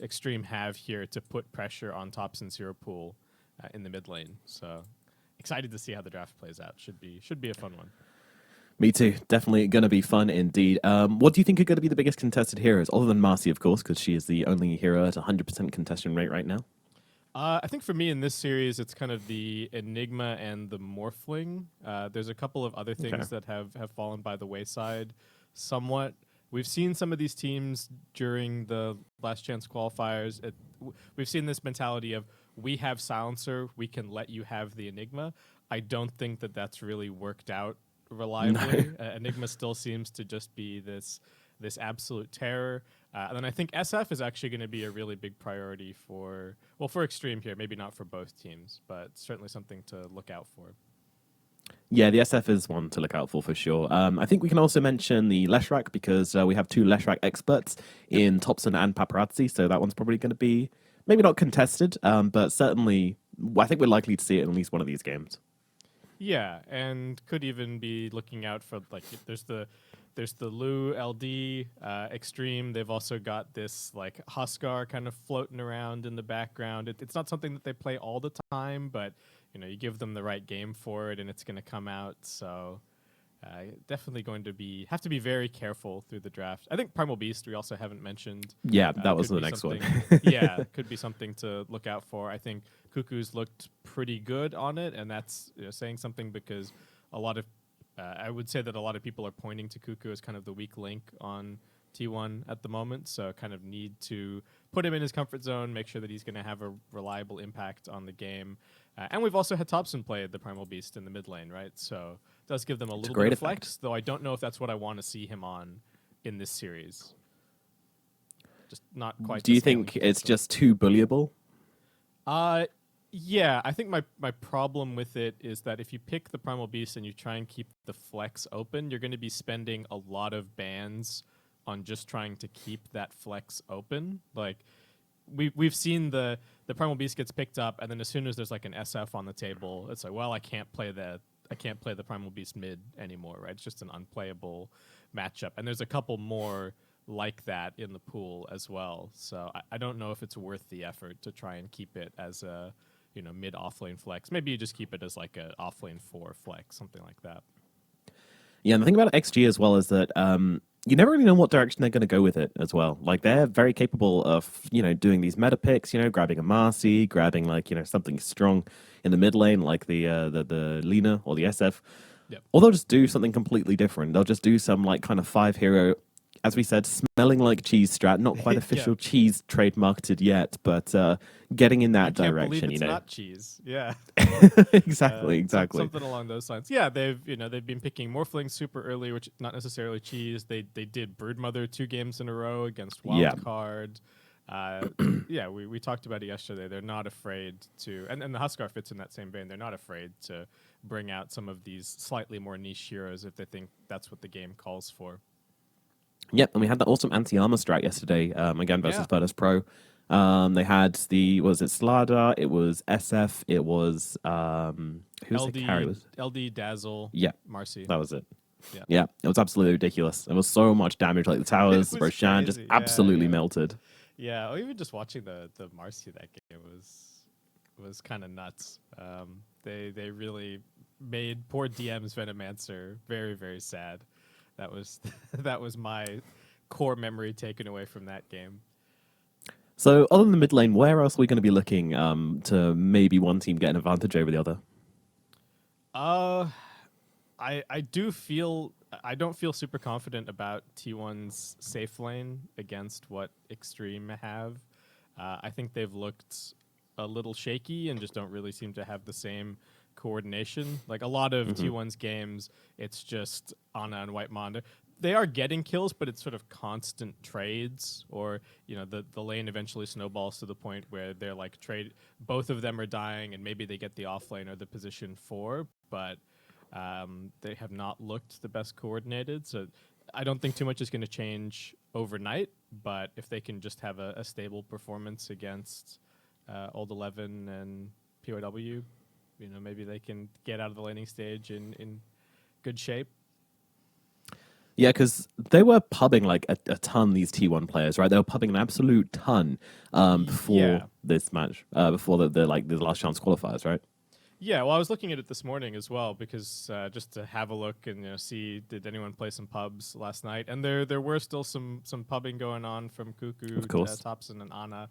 Xtreme have here to put pressure on top Sincere pool in the mid lane. So excited to see how the draft plays out. Should be a fun one. Me too. Definitely going to be fun indeed. What do you think are going to be the biggest contested heroes, other than Marcy, of course, because she is the only hero at 100% contestation rate right now? I think for me in this series, it's kind of the Enigma and the Morphling. There's a couple of other things that have fallen by the wayside somewhat. We've seen some of these teams during the last chance qualifiers. We've seen this mentality of, we have Silencer, we can let you have the Enigma. I don't think that that's really worked out reliably. No. Enigma still seems to just be this absolute terror. And then I think SF is actually going to be a really big priority for Xtreme here. Maybe not for both teams, but certainly something to look out for. Yeah, the SF is one to look out for sure. I think we can also mention the Leshrac, because we have two Leshrac experts in Thompson and Paparazzi, so that one's probably going to be maybe not contested, but certainly I think we're likely to see it in at least one of these games. Yeah, and could even be looking out for, like, there's the Lu LD Xtreme. They've also got this like Huskar kind of floating around in the background. It's not something that they play all the time, but you give them the right game for it, and it's going to come out. So definitely going to have to be very careful through the draft. I think Primal Beast we also haven't mentioned. Yeah, that was the next one. Yeah, could be something to look out for. I think Cuckoo's looked pretty good on it, and that's saying something because a lot of I would say that a lot of people are pointing to Cuckoo as kind of the weak link on T1 at the moment, so kind of need to put him in his comfort zone, make sure that he's going to have a reliable impact on the game. And we've also had Thompson play the Primal Beast in the mid lane, right? So it does give them a little bit of flex, though I don't know if that's what I want to see him on in this series. Just not quite. Do you think it's just too bullyable? Yeah, I think my problem with it is that if you pick the Primal Beast and you try and keep the flex open, you're going to be spending a lot of bans on just trying to keep that flex open. Like we've seen the Primal Beast gets picked up, and then as soon as there's like an SF on the table, it's like, well, I can't play the Primal Beast mid anymore, right? It's just an unplayable matchup. And there's a couple more like that in the pool as well. So I don't know if it's worth the effort to try and keep it as a mid offlane flex. Maybe you just keep it as like a offlane 4 flex, something like that. Yeah, and the thing about XG as well is that you never really know what direction they're going to go with it as well. Like they're very capable of doing these meta picks, grabbing a Marcy, grabbing like something strong in the mid lane like the Lina or the SF. Yep. Or they'll just do something completely different. They'll just do some like kind of 5 hero, as we said, smelling like cheese strat, not quite official cheese trade marketed yet, but getting in that direction. It's not cheese. Yeah. exactly. Something along those lines. Yeah, they've been picking Morphling super early, which not necessarily cheese. They did Broodmother 2 games in a row against Wildcard. Yeah, we talked about it yesterday. They're not afraid to, and the Huskar fits in that same vein. They're not afraid to bring out some of these slightly more niche heroes if they think that's what the game calls for. Yep, and we had that awesome anti-armor strat yesterday, again versus Virtus.pro. They had was it Slada, it was SF, it was who's the carry? LD Dazzle, Marcy. That was it. Yeah, it was absolutely ridiculous. There was so much damage, like the towers, Roshan just absolutely melted. Yeah, or even just watching the Marcy that game was kind of nuts. They really made poor DM's Venomancer very, very sad. That was my core memory taken away from that game. So, other than the mid lane, where else are we going to be looking to maybe one team get an advantage over the other? I don't feel super confident about T1's safe lane against what Xtreme have. I think they've looked a little shaky and just don't really seem to have the same coordination. Like a lot of T1's games, it's just Ana and White Manda. They are getting kills, but it's sort of constant trades, or the lane eventually snowballs to the point where they're like both of them are dying, and maybe they get the offlane or the position 4, but they have not looked the best coordinated. So I don't think too much is going to change overnight, but if they can just have a stable performance against Old 11 and POW, maybe they can get out of the laning stage in good shape. Yeah, because they were pubbing like a ton, these T1 players, right? They were pubbing an absolute ton before Yeah. this match, before the last chance qualifiers, right? Yeah, well, I was looking at it this morning as well because just to have a look and see did anyone play some pubs last night, and there were still some pubbing going on from Cuckoo, Of course. Thompson, and Anna.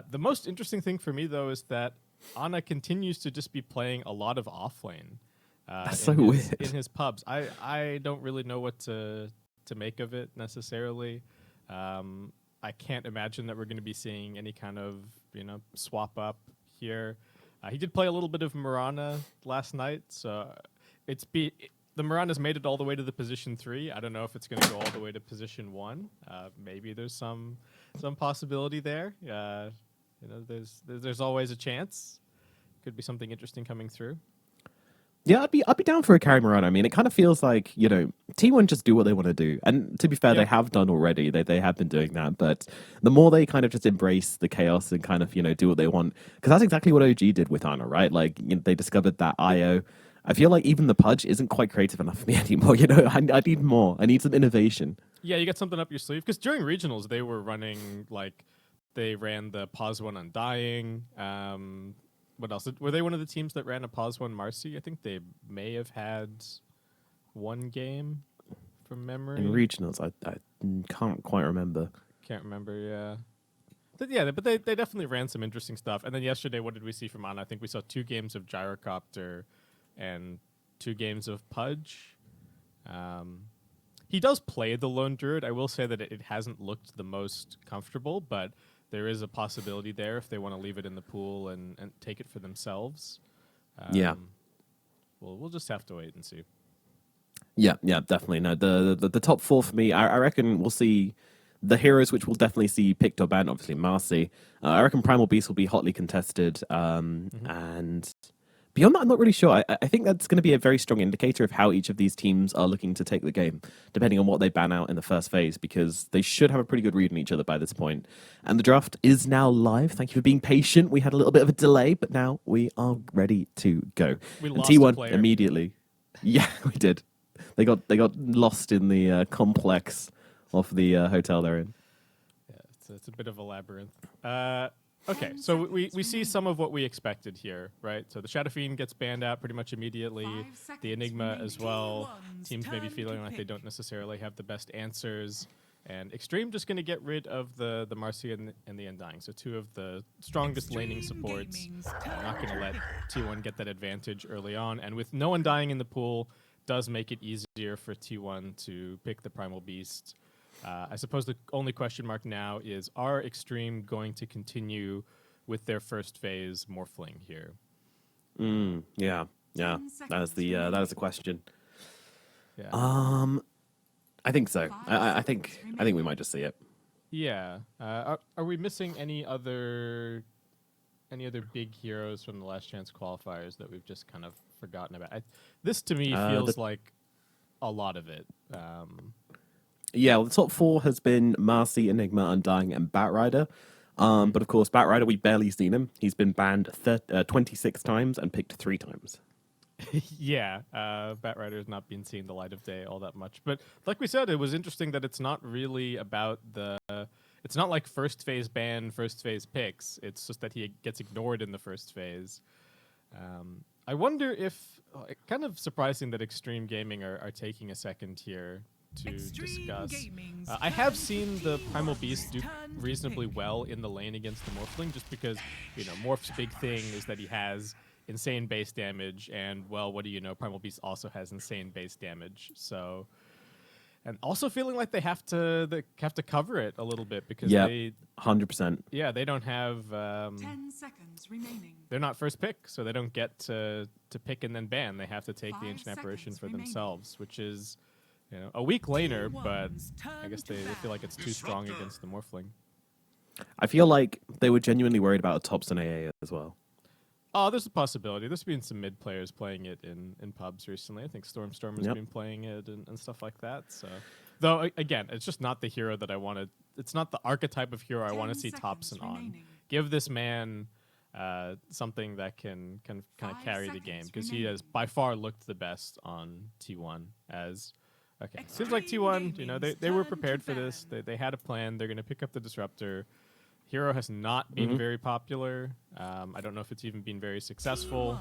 The most interesting thing for me though is that Anna continues to just be playing a lot of offlane. That's in so his, weird. in his pubs. I don't really know what to make of it necessarily. I can't imagine that we're going to be seeing any kind of swap up here. He did play a little bit of Mirana last night, so the Mirana's made it all the way to the position 3. I don't know if it's going to go all the way to position 1. Maybe there's some possibility there. There's always a chance. Could be something interesting coming through. Yeah, I'd be down for a carry Morano. I mean, it kind of feels like, T1 just do what they want to do. And to be fair, they have done already. They have been doing that. But the more they kind of just embrace the chaos and kind of, do what they want. Because that's exactly what OG did with Ana, right? Like, they discovered that IO. I feel like even the Pudge isn't quite creative enough for me anymore. I need more. I need some innovation. Yeah, you got something up your sleeve. Because during regionals, they were running, they ran the pause 1 Undying. What else? Were they one of the teams that ran a pause 1 Marcy? I think they may have had one game from memory. In regionals, I can't quite remember. Can't remember, yeah. But they definitely ran some interesting stuff. And then yesterday, what did we see from Ana? I think we saw 2 games of Gyrocopter and 2 games of Pudge. He does play the Lone Druid. I will say that it hasn't looked the most comfortable, but there is a possibility there if they want to leave it in the pool and take it for themselves. Yeah. Well, we'll just have to wait and see. Yeah, definitely. No, the top 4 for me, I reckon we'll see the heroes, which we'll definitely see picked or banned, obviously Marcy. I reckon Primal Beast will be hotly contested. And beyond that, I'm not really sure. I think that's going to be a very strong indicator of how each of these teams are looking to take the game, depending on what they ban out in the first phase, because they should have a pretty good read on each other by this point. And the draft is now live. Thank you for being patient. We had a little bit of a delay, but now we are ready to go. We and lost a T1 player. immediately. Yeah, we did. They got lost in the complex of the hotel they're in. Yeah, it's a bit of a labyrinth. Okay, so we see some of what we expected here, right? So the Shadow Fiend gets banned out pretty much immediately. The Enigma as well. Teams may be feeling like they don't necessarily have the best answers. And Xtreme just going to get rid of the Marcy and the Undying. So 2 of the strongest laning supports. Not going to let T1 get that advantage early on. And with no Undying in the pool, does make it easier for T1 to pick the Primal Beast. I suppose the only question mark now is, are Xtreme going to continue with their first phase Morphling here? Yeah. That is the question. Yeah. I think so. I think we might just see it. Yeah. Are we missing any other big heroes from the last chance qualifiers that we've just kind of forgotten about? This to me feels like a lot of it. Yeah, well, the top 4 has been Marcy, Enigma, Undying, and Batrider. But of course, Batrider, we've barely seen him. He's been banned 26 times and picked 3 times. Yeah, Batrider's not been seeing the light of day all that much. But like we said, it was interesting that it's not really about it's not like first phase ban, first phase picks. It's just that he gets ignored in the first phase. I wonder if, kind of surprising that Xtreme Gaming are taking a second here to discuss. I have seen the Primal Beast do reasonably well in the lane against the Morphling, just because, Morph's big thing is that he has insane base damage, and, well, what do you know, Primal Beast also has insane base damage, so... And also feeling like they have to cover it a little bit, because they... 100%. Yeah, they don't have... 10 seconds remaining. They're not first pick, so they don't get to pick and then ban. They have to take the Ancient Apparition for themselves, which is... a weak laner, but I guess they feel like it's too strong against the Morphling. I feel like they were genuinely worried about a Thompson AA as well. Oh, there's a possibility. There's been some mid players playing it in pubs recently. I think Stormstorm has been playing it and stuff like that. So, though, again, it's just not the hero that I wanted. It's not the archetype of hero I want to see Thompson on. Give this man something that can kind of carry the game, because he has by far looked the best on T1 as Okay. Seems like T1, you know, they were prepared for this. They had a plan. They're going to pick up the Disruptor. Hero has not been very popular. I don't know if it's even been very successful,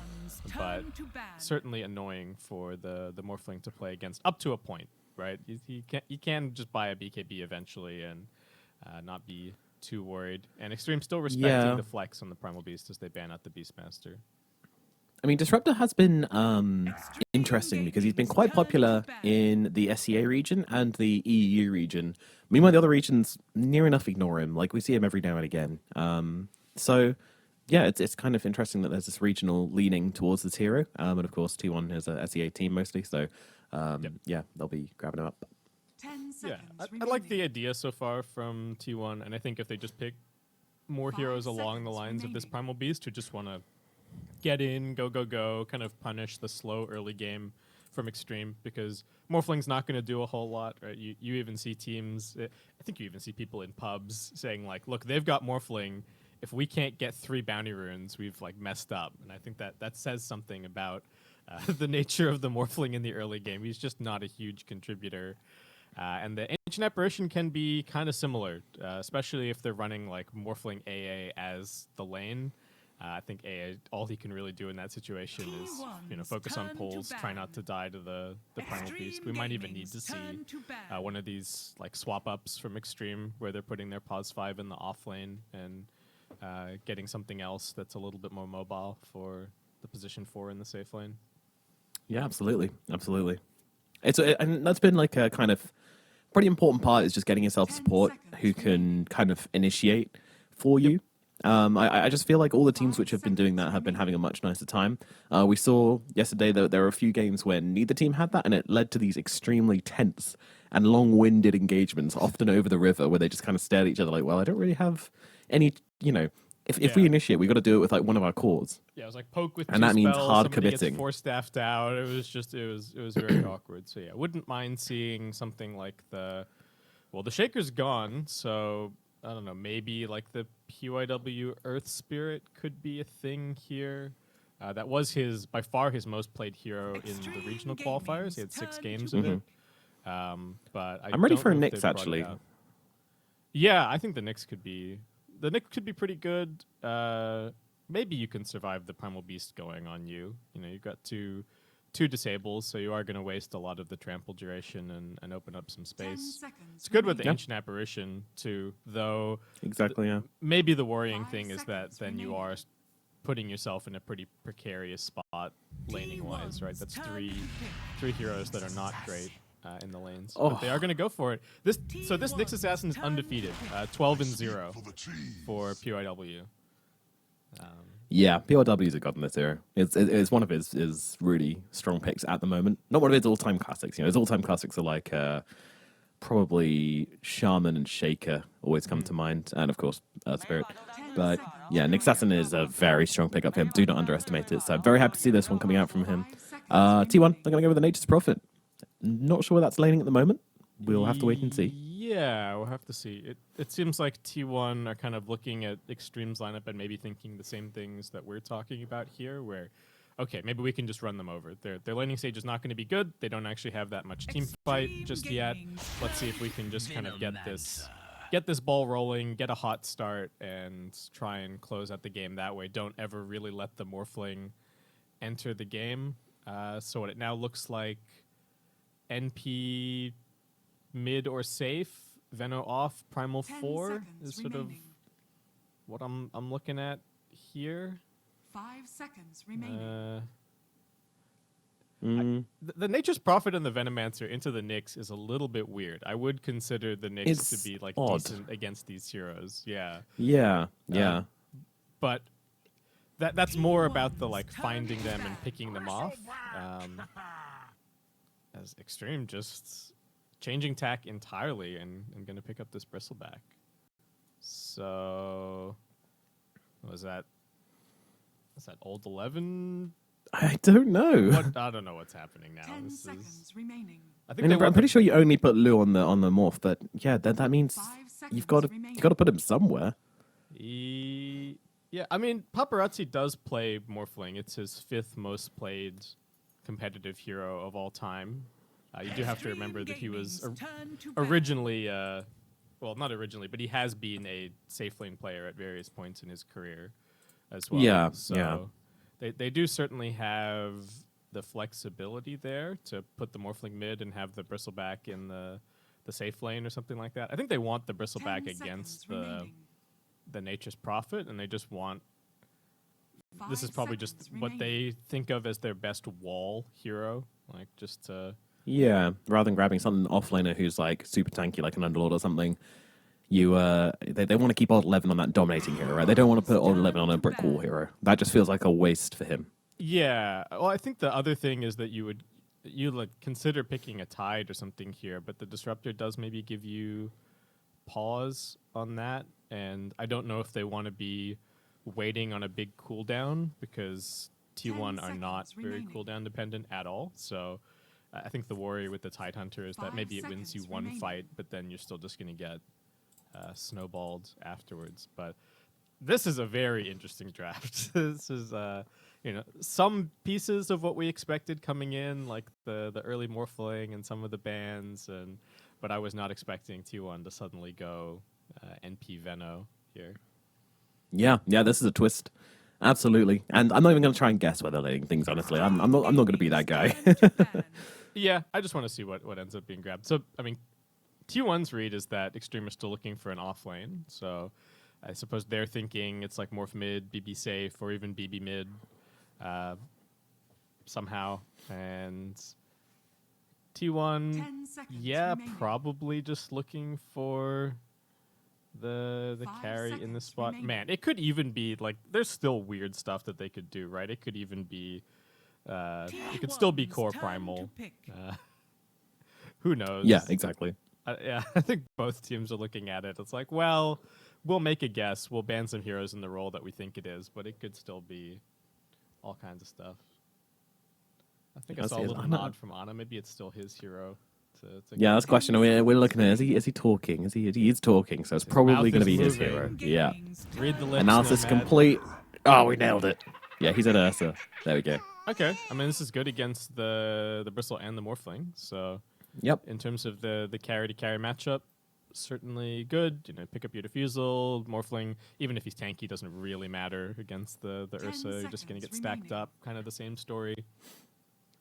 but certainly annoying for the Morphling to play against up to a point, right? You can just buy a BKB eventually and not be too worried. And Xtreme still respecting the flex on the Primal Beast as they ban out the Beastmaster. I mean, Disruptor has been interesting because he's been quite popular in the SEA region and the EU region. Meanwhile, the other regions near enough ignore him. Like, we see him every now and again. So, yeah, it's kind of interesting that there's this regional leaning towards this hero. And of course, T1 is a SEA team mostly. So, yeah, they'll be grabbing him up. 10 Yeah, seconds I like the idea so far from T1. And I think if they just pick more heroes along the lines of this Primal Beast who just want to get in, go, kind of punish the slow early game from Xtreme, because Morphling's not going to do a whole lot, right? You even see teams, I think you even see people in pubs saying, like, look, they've got Morphling. If we can't get 3 bounty runes, we've, like, messed up. And I think that says something about the nature of the Morphling in the early game. He's just not a huge contributor. And the Ancient Apparition can be kind of similar, especially if they're running, like, Morphling AA as the lane. I think all he can really do in that situation is, you know, focus on pulls, try not to die to the Primal Beast. We might even need to see one of these like swap ups from Xtreme where they're putting their pause 5 in the off lane and getting something else that's a little bit more mobile for the position 4 in the safe lane. Yeah, absolutely. And that's been like a kind of pretty important part is just getting yourself support who can kind of initiate for you. I just feel like all the teams which have been doing that have been having a much nicer time. We saw yesterday that there were a few games where neither team had that, and it led to these extremely tense and long-winded engagements, often over the river, where they just kind of stared at each other like, well, I don't really have any, you know, if we initiate, we got to do it with like one of our cores. Yeah, it was like poke with and two that means spells, hard somebody committing. gets 4-staffed out. It was very awkward. So yeah, wouldn't mind seeing something like the Shaker's gone, so I don't know, maybe like the PYW Earth Spirit could be a thing here. That was by far his most played hero in the regional qualifiers. He had 6 games of it. But I'm ready don't for a know if Nyx, they've brought it actually. out. Yeah, I think the Nyx could be pretty good. Maybe you can survive the Primal Beast going on you. You know, you've got two disables, so you are going to waste a lot of the trample duration and open up some space. It's good with the Ancient Apparition too, though. Exactly, yeah. Maybe the worrying thing is that then you are putting yourself in a pretty precarious spot laning wise, right? That's three heroes that are not great in the lanes, but they are going to go for it. This Nyx Assassin is undefeated, 12-0 for PYW. Yeah, POW is a god in this era. It's one of his really strong picks at the moment. Not one of his all-time classics. You know, his all-time classics are like probably Shaman and Shaker always come to mind, and of course Earth Spirit. But yeah, Nyx Assassin is a very strong pick up for him. Do not underestimate it. So I'm very happy to see this one coming out from him. T1, they're going to go with the Nature's Prophet. Not sure where that's laning at the moment. We'll have to wait and see. Yeah, we'll have to see. It seems like T1 are kind of looking at Xtreme's lineup and maybe thinking the same things that we're talking about here, where, okay, maybe we can just run them over. Their laning stage is not going to be good. They don't actually have that much team fight just yet. Let's see if we can just kind of get this ball rolling, get a hot start, and try and close out the game that way. Don't ever really let the Morphling enter the game. So what it now looks like, NP mid or safe, Veno off, Primal 4 is sort of what I'm looking at here. 5 seconds remaining. The Nature's Prophet and the Venomancer into the Nyx is a little bit weird. I would consider the Nyx It's to be like odd. decent against these heroes. Yeah. Yeah. But that's more about the like finding them and picking them off. As Xtreme just changing tack entirely and going to pick up this Bristleback. So, was that old 11? I don't know. I don't know what's happening now. 10 seconds remaining. I think I'm pretty sure you only put Lou on the morph, but yeah, that means 5 you've seconds got to put him somewhere. Yeah, I mean, Paparazzi does play Morphling. It's his 5th most played competitive hero of all time. You do have to remember that he was Gaming's turn to battle. originally, well, not originally, but he has been a safe lane player at various points in his career as well. Yeah, so yeah. They do certainly have the flexibility there to put the Morphling mid and have the Bristleback in the safe lane or something like that. I think they want the 10 Bristleback seconds against remaining. the Nature's Prophet, and they just want. This is 5 probably just seconds what remaining. they think of as their best wall hero, like just to. Yeah, rather than grabbing some offlaner who's like super tanky, like an Underlord or something, you they want to keep odd 11 on that dominating hero, right? They don't want to put odd 11 on a brick wall hero. That just feels like a waste for him. Yeah, well, I think the other thing is that you like consider picking a Tide or something here, but the Disruptor does maybe give you pause on that, and I don't know if they want to be waiting on a big cooldown because T1 are not seconds very remaining. cooldown dependent at all. So I think the worry with the Tide Hunter is that 5 maybe it wins you seconds one remaining. fight, but then you're still just going to get snowballed afterwards. But this is a very interesting draft. This is, some pieces of what we expected coming in, like the early Morphling and some of the bans, but I was not expecting T1 to suddenly go NP Veno here. Yeah, this is a twist. Absolutely. And I'm not even going to try and guess where they're laying things, honestly. I'm not going to be that guy. Turn to ban. Yeah, I just want to see what ends up being grabbed. So, I mean, T1's read is that Xtreme are still looking for an off lane. So I suppose they're thinking it's like Morph mid, BB safe, or even BB mid somehow. And T1, 10 seconds yeah, remaining. probably just looking for the 5 carry in this seconds spot. remaining. Man, it could even be like there's still weird stuff that they could do, right? It could even be it could still be T1's core turn primal. to pick. Who knows? Yeah, exactly. Yeah, I think both teams are looking at it. It's like, well, we'll make a guess. We'll ban some heroes in the role that we think it is, but it could still be all kinds of stuff. I think I That's saw a it. little I'm not- nod from Ana. Maybe it's still his hero. Yeah, that's the question. We're looking at, is he talking? He is talking, so it's probably mouth going to is be his moving. hero. Xtreme Yeah. Gaming's Read the turn. lips. Analysis Nomad. complete. Oh, we nailed it. Yeah, he's at Ursa. There we go. Okay, I mean this is good against the Bristle and the Morphling. So Yep. in terms of the carry to carry matchup, certainly good. Pick up your defusal. Morphling, even if he's tanky, doesn't really matter against the 10 Ursa. You're just going to get seconds stacked remaining. up. Kind of the same story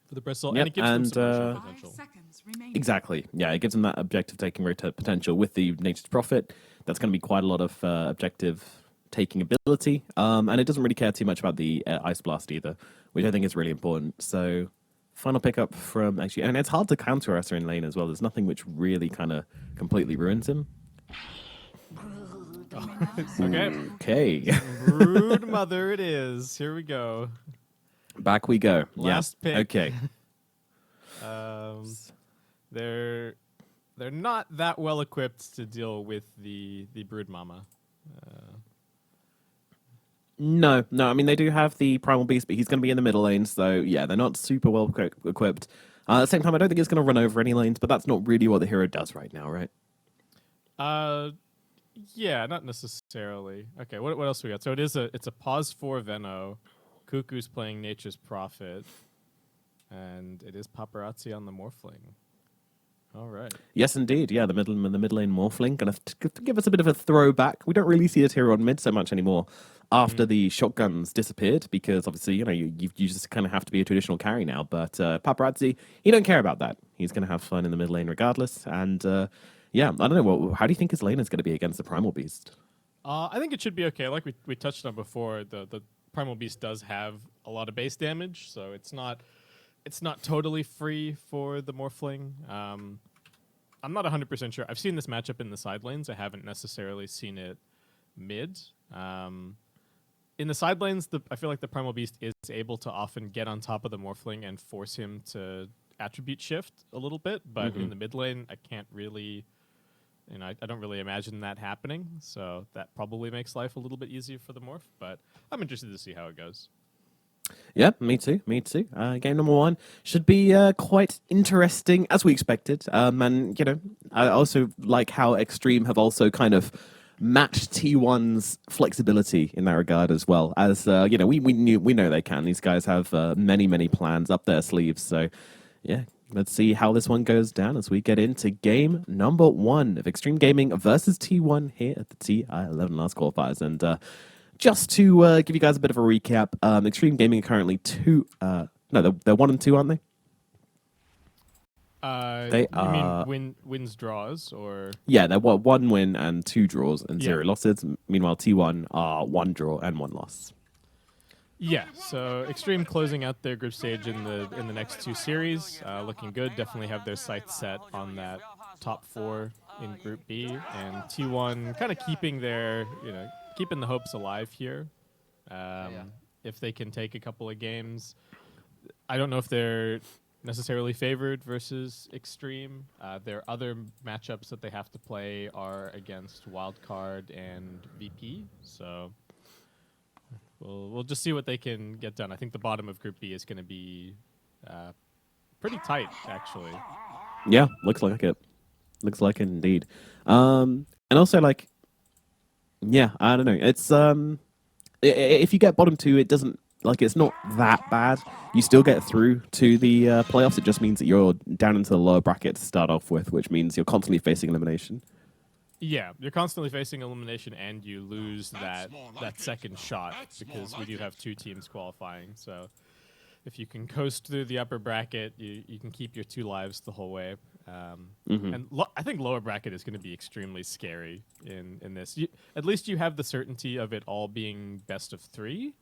for the Bristle, Yep, and it gives them some and, rotation 5 potential. seconds remaining. Exactly. Yeah, it gives them that objective taking rotate potential with the Nature's Prophet. That's going to be quite a lot of objective taking ability. And it doesn't really care too much about the Ice Blast either, which I think is really important. So, final pickup from actually, and it's hard to counter Ursa in lane as well. There's nothing which really kind of completely ruins him. Okay, Okay, Brood Mother it is. Here we go. back we go. Last yeah. pick. Okay. They're not that well equipped to deal with the Brood Mama. No. I mean, they do have the Primal Beast, but he's going to be in the middle lane, so yeah, they're not super well equipped. At the same time, I don't think it's going to run over any lanes, but that's not really what the hero does right now, right? Yeah, not necessarily. Okay, what else we got? So it's a pause for Veno. Cuckoo's playing Nature's Prophet, and it is Paparazzi on the Morphling. All right. Yes, indeed. Yeah, the mid lane Morphling going to give us a bit of a throwback. We don't really see it here on mid so much anymore after the shotguns disappeared, because obviously you just kind of have to be a traditional carry now. But Paparazzi, he don't care about that. He's going to have fun in the mid lane regardless. And yeah, I don't know. How do you think his lane is going to be against the Primal Beast? I think it should be okay. Like we touched on before, the Primal Beast does have a lot of base damage, so it's not totally free for the Morphling. I'm not 100% sure. I've seen this matchup in the side lanes. I haven't necessarily seen it mid. In the side lanes, I feel like the Primal Beast is able to often get on top of the Morphling and force him to attribute shift a little bit, but in the mid lane, I can't really... I don't really imagine that happening, so that probably makes life a little bit easier for the Morph, but I'm interested to see how it goes. Yeah, me too. Game number 1 should be quite interesting, as we expected. And, I also like how Xtreme have also kind of matched T1's flexibility in that regard as well. As, we know they can. These guys have many plans up their sleeves. So, yeah, Let's see how this one goes down as we get into game number 1 of Xtreme Gaming versus T1 here at the TI11 last qualifiers. And just to give you guys a bit of a recap, Xtreme Gaming are currently they're 1 and 2, aren't they? You mean wins, draws, or? Yeah, they're 1 win and 2 draws and 0 Yeah. losses. Meanwhile, T1 are 1 draw and 1 loss. Yeah, so Xtreme closing out their group stage in the next 2 series, looking good. Definitely have their sights set on that top 4 in Group B, and T1 kind of keeping keeping the hopes alive here. If they can take a couple of games, I don't know if they're necessarily favored versus Xtreme. Their other matchups that they have to play are against Wildcard and VP, so. We'll just see what they can get done. I think the bottom of Group B is going to be pretty tight, actually. Yeah, looks like it. Looks like it indeed. And also, like, yeah, I don't know. It's if you get bottom 2, it doesn't it's not that bad. You still get through to the playoffs. It just means that you're down into the lower bracket to start off with, which means you're constantly facing elimination. Yeah, you're constantly facing elimination, and you lose that second shot because we do have 2 teams qualifying. So if you can coast through the upper bracket, you can keep your 2 lives the whole way. And I think lower bracket is going to be extremely scary in this. At least you have the certainty of it all being best of 3,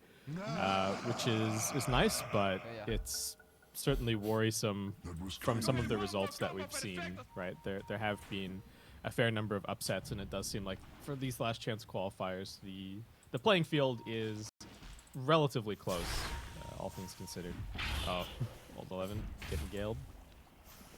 which is nice, but it's certainly worrisome from some of the results that we've seen. Right, there have been a fair number of upsets, and it does seem like for these last chance qualifiers, the playing field is relatively close, all things considered. Oh, old 11 getting galed.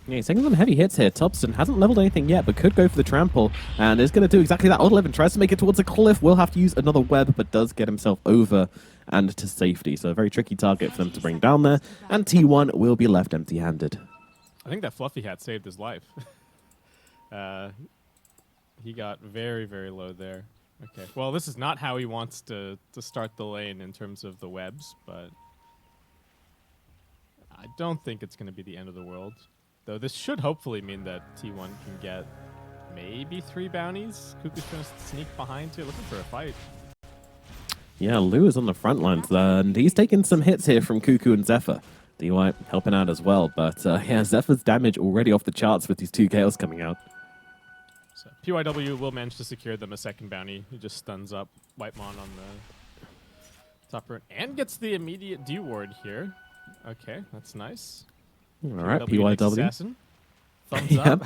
Yeah, he's taking some heavy hits here. Thompson hasn't leveled anything yet, but could go for the trample, and is going to do exactly that. Old 11 tries to make it towards a cliff, will have to use another web, but does get himself over and to safety. So a very tricky target for them to bring down there, and T1 will be left empty-handed. I think that fluffy hat saved his life. He got very, very low there. Okay, well, this is not how he wants to start the lane in terms of the webs, but I don't think it's going to be the end of the world. Though this should hopefully mean that T1 can get maybe 3 bounties. Cuckoo's trying to sneak behind too, looking for a fight. Yeah, Lou is on the front lines, and he's taking some hits here from Cuckoo and Zephyr. DY helping out as well, but yeah, Zephyr's damage already off the charts with these 2 KOs coming out. So PYW will manage to secure them a second bounty. He just stuns up Whitemon on the top row and gets the immediate D ward here. Okay, that's nice. All right, PYW. Next PYW. assassin. Thumbs up.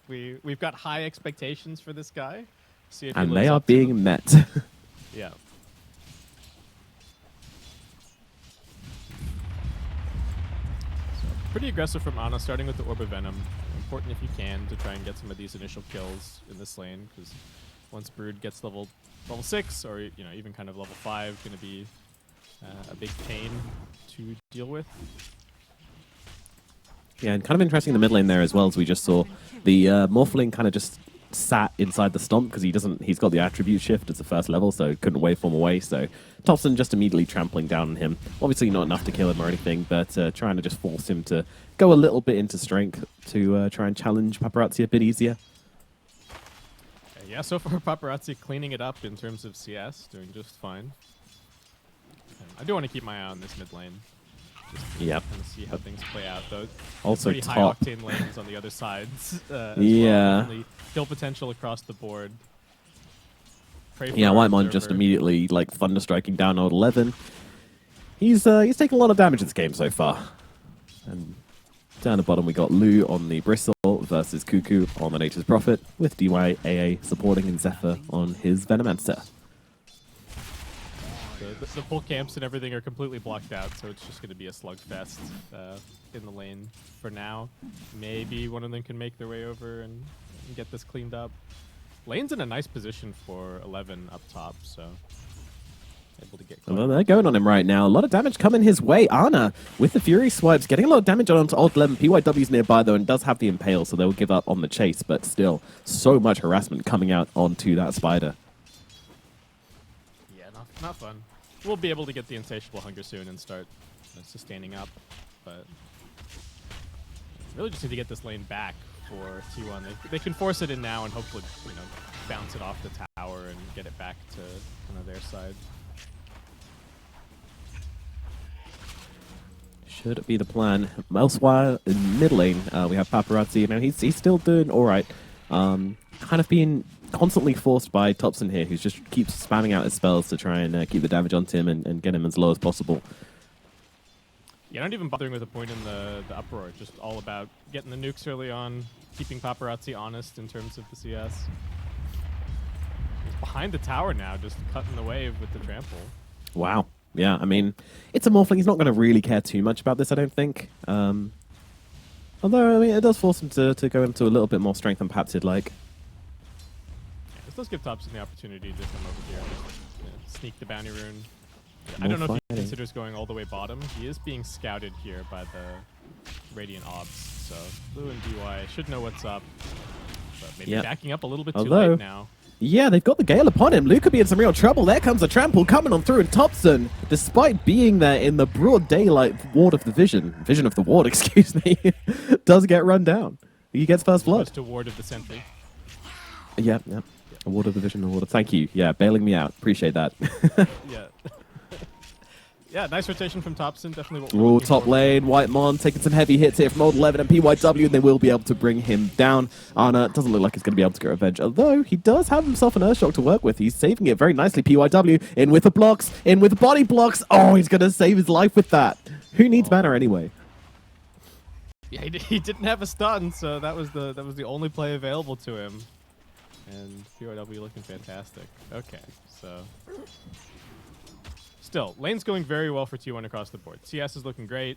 We've got high expectations for this guy. See if he And lives they are up to them. being met. Yeah. So, pretty aggressive from Ana, starting with the Orb of Venom. Important if you can to try and get some of these initial kills in this lane, because once Brood gets level 6, or even kind of level 5, going to be a big pain to deal with. Yeah, and kind of interesting in the mid lane there as well, as we just saw the Morphling kind of just sat inside the stomp because he's got the attribute shift as the first level, so couldn't waveform away. So Thompson just immediately trampling down on him. Obviously not enough to kill him or anything, but trying to just force him to go a little bit into strength to try and challenge Paparazzi a bit easier. Yeah, so far Paparazzi cleaning it up in terms of CS, doing just fine. I do want to keep my eye on this mid lane. Just to kind of see how things play out, though. Also pretty high octane lanes on the other sides. As yeah. Well. Kill potential across the board. Yeah, Whitemon just immediately thunderstriking down old 11. He's taking a lot of damage this game so far. And down the bottom we got Lou on the Bristle versus Cuckoo on the Nature's Prophet, with DYAA supporting and Zephyr on his Venomancer. The full camps and everything are completely blocked out, so it's just going to be a slugfest in the lane for now. Maybe one of them can make their way over and get this cleaned up. Lane's in a nice position for 11 up top, so able to get close. Well, they're going on him right now. A lot of damage coming his way. Ana, with the Fury swipes, getting a lot of damage onto old 11. PYW's nearby, though, and does have the Impale, so they'll give up on the chase, but still, so much harassment coming out onto that Spider. Yeah, not fun. We'll be able to get the Insatiable Hunger soon and start sustaining up, but Really just need to get this lane back for T1. They can force it in now and hopefully, bounce it off the tower and get it back to kind of their side. Should be the plan. Elsewhere in mid lane, we have Paparazzi. Now he's still doing all right. Kind of being constantly forced by Topson here, who just keeps spamming out his spells to try and keep the damage onto him and get him as low as possible. Yeah, not even bothering with a point in the uproar. Just all about getting the nukes early on, keeping Paparazzi honest in terms of the CS. He's behind the tower now, just cutting the wave with the trample. Wow. Yeah, I mean, it's a Morphling. He's not going to really care too much about this, I don't think. Although, I mean, it does force him to go into a little bit more strength than perhaps he'd like. Yeah, this does give Topson the opportunity to come over here and just, sneak the bounty rune. I More don't know if he fighting. considers going all the way bottom. He is being scouted here by the Radiant Obs, so Blue and DY should know what's up. But maybe Yep. backing up a little bit too Although- late now. Yeah, they've got the Gale upon him. Luke could be in some real trouble. There comes the trample coming on through, and Topson, despite being there in the broad daylight ward of the vision of the ward, excuse me, does get run down. He gets first blood. Just a ward of the sentry. Yeah. A ward of the vision, a ward of... Thank you. Yeah, bailing me out. Appreciate that. Yeah. Yeah, nice rotation from Topson. Definitely what we're Ooh, looking top for. lane, White Mon taking some heavy hits here from Old 11 and PYW, and they will be able to bring him down. Ana doesn't look like he's going to be able to get revenge, although he does have himself an Earthshock to work with. He's saving it very nicely. PYW in with the blocks, in with the body blocks. Oh, he's going to save his life with that. Who needs mana anyway? Yeah, he didn't have a stun, so that was the only play available to him. And PYW looking fantastic. Okay, so... Still, lane's going very well for T1 across the board. CS is looking great.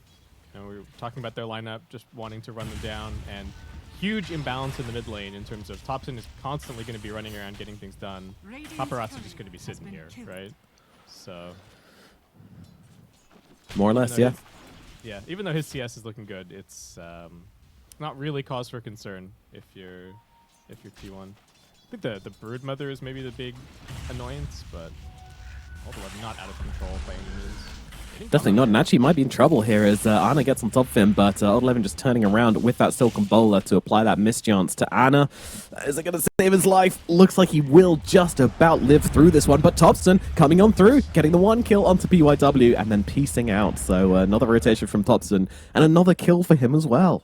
We were talking about their lineup, just wanting to run them down, and huge imbalance in the mid lane in terms of Topson is constantly going to be running around getting things done. Paparazzi just going to be sitting here, right? So... More or less, yeah. Yeah, even though his CS is looking good, it's not really cause for concern if you're T1. I think the Brood Mother is maybe the big annoyance, but Old-11 not out of control by any means. Definitely not, and actually might be in trouble here as Ana gets on top of him, but Old 11 just turning around with that Silken Bowler to apply that mischance to Ana. Is it going to save his life? Looks like he will just about live through this one, but Topson coming on through, getting the one kill onto PYW and then piecing out. So another rotation from Topson and another kill for him as well.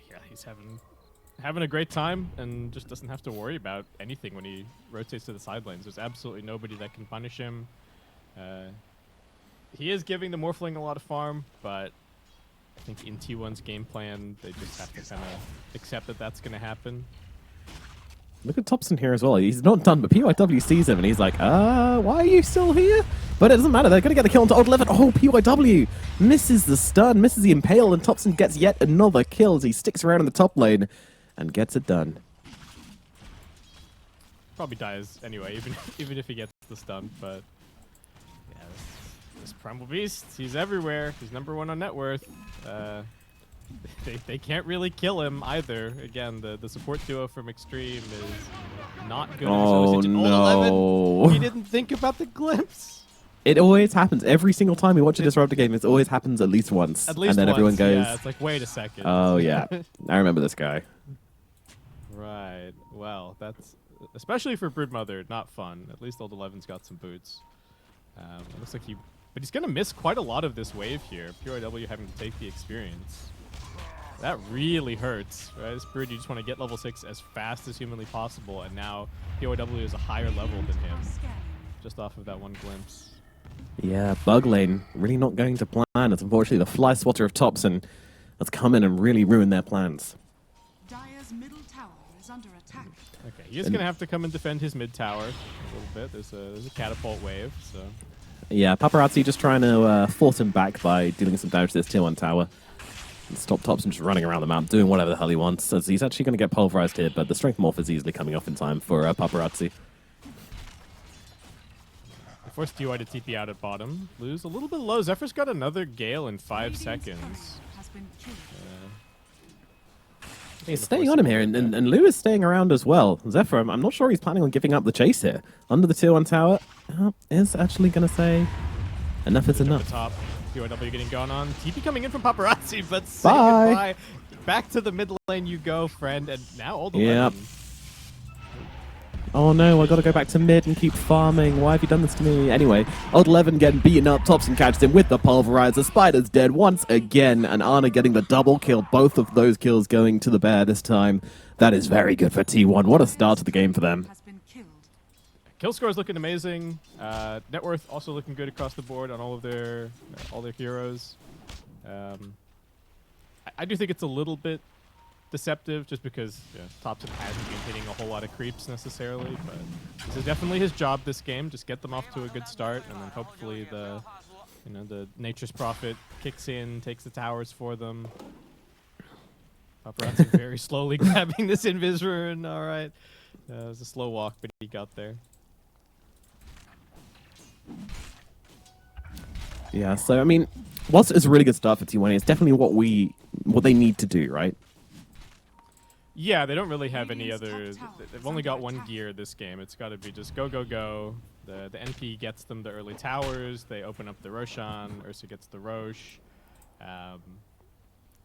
Yeah, he's having a great time and just doesn't have to worry about anything when he rotates to the side lanes. There's absolutely nobody that can punish him. He is giving the Morphling a lot of farm, but I think in T1's game plan, they just have to kind of accept that that's going to happen. Look at Topson here as well. He's not done, but PYW sees him and he's like, why are you still here? But it doesn't matter. They're going to get the kill onto Old 11. Oh, PYW misses the stun, misses the impale, and Topson gets yet another kill as he sticks around in the top lane and gets it done. Probably dies anyway, even if he gets the stun, but yeah, this Primal Beast, he's everywhere. He's #1 on net worth. They can't really kill him either. Again, the support duo from Xtreme is not good. Oh, no. 11, he didn't think about the glimpse. It always happens. Every single time we watch a Disruptor game, it always happens at least once. At least and then once, everyone goes, yeah, it's like, wait a second. oh, yeah. I remember this guy. Right. Well, that's... Especially for Broodmother, not fun. At least Old 11's got some boots. It looks like but he's going to miss quite a lot of this wave here. PYW having to take the experience. That really hurts, right? This Brood, you just want to get level 6 as fast as humanly possible, and now PYW is a higher level than him, just off of that one glimpse. Yeah, Bug Lane really not going to plan. It's unfortunately the Fly Swatter of Topson that's come in and really ruined their plans. Dire's middle tower is under attack. Okay, he is going to have to come and defend his mid tower a little bit. There's a catapult wave, so... Yeah, Paparazzi just trying to force him back by dealing some damage to this tier 1 tower. And stop Topson just running around the map, doing whatever the hell he wants, as he's actually going to get pulverized here, but the Strength Morph is easily coming off in time for Paparazzi. They forced DY to TP out at bottom. Lose a little bit low. Zephyr's got another Gale in 5 Radiant's seconds. turret has been killed. He's staying on him here, and Lou is staying around as well. Zephyr, I'm not sure he's planning on giving up the chase here. Under the tier 1 tower, is actually going to say, Enough is At the enough. top, PYW getting gone on. TP coming in from Paparazzi, but say Bye. goodbye. Back to the mid lane you go, friend. And now all the Yep. Oh no, I gotta go back to mid and keep farming. Why have you done this to me? Anyway, Old 11 getting beaten up. Thompson catches him with the pulverizer. Spider's dead once again, and Ana getting the double kill. Both of those kills going to the bear this time. That is very good for T1. What a start to the game for them. Has been killed. Kill score is looking amazing. Net worth also looking good across the board on all their heroes. I do think it's a little bit deceptive just because Thompson hasn't been hitting a whole lot of creeps necessarily, but this is definitely his job this game. Just get them off to a good start, and then hopefully the Nature's Prophet kicks in, takes the towers for them. Paparazzi very slowly grabbing this Invis rune. All right, it was a slow walk, but he got there. Yeah, so I mean, whilst it's a really good start for T1, it's definitely what they need to do, right? Yeah, they don't really have any other. They've only got one gear this game. It's got to be just go, go, go. The NP gets them the early towers. They open up the Roshan. Ursa gets the Roche, and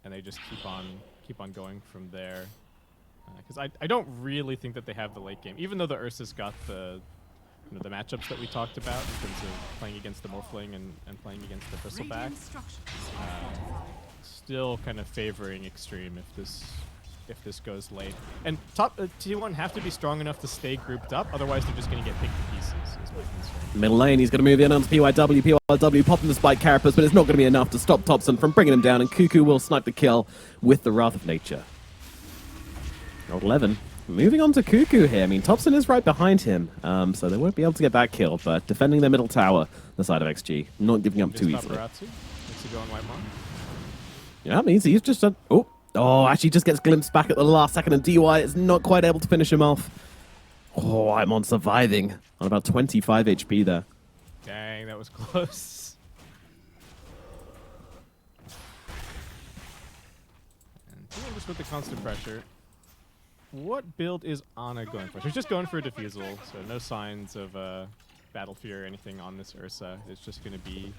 they just keep on going from there. Because I don't really think that they have the late game, even though the Ursa's got the the matchups that we talked about in terms of playing against the Morphling and playing against the Bristleback. Radiant structures are fortified. Still kind of favoring Xtreme if this goes late. And top T1 have to be strong enough to stay grouped up, otherwise they're just going to get picked to pieces, is my concern. Middle lane, he's going to move in onto PYW popping the spike carapace, but it's not going to be enough to stop Thompson from bringing him down, and Cuckoo will snipe the kill with the Wrath of Nature. Old 11 moving on to Cuckoo here. I mean, Thompson is right behind him, so they won't be able to get that kill, but defending their middle tower, the side of XG, not giving up too easily. Paparazzi. Looks to go on White Mon. Yeah, I mean, he's just actually just gets glimpsed back at the last second, and DY is not quite able to finish him off. Oh, I'm on surviving on about 25 HP there. Dang, that was close. And T1 just with the constant pressure. What build is Ana going for? She's just going for a defusal, so no signs of battle fear or anything on this Ursa. It's just going to be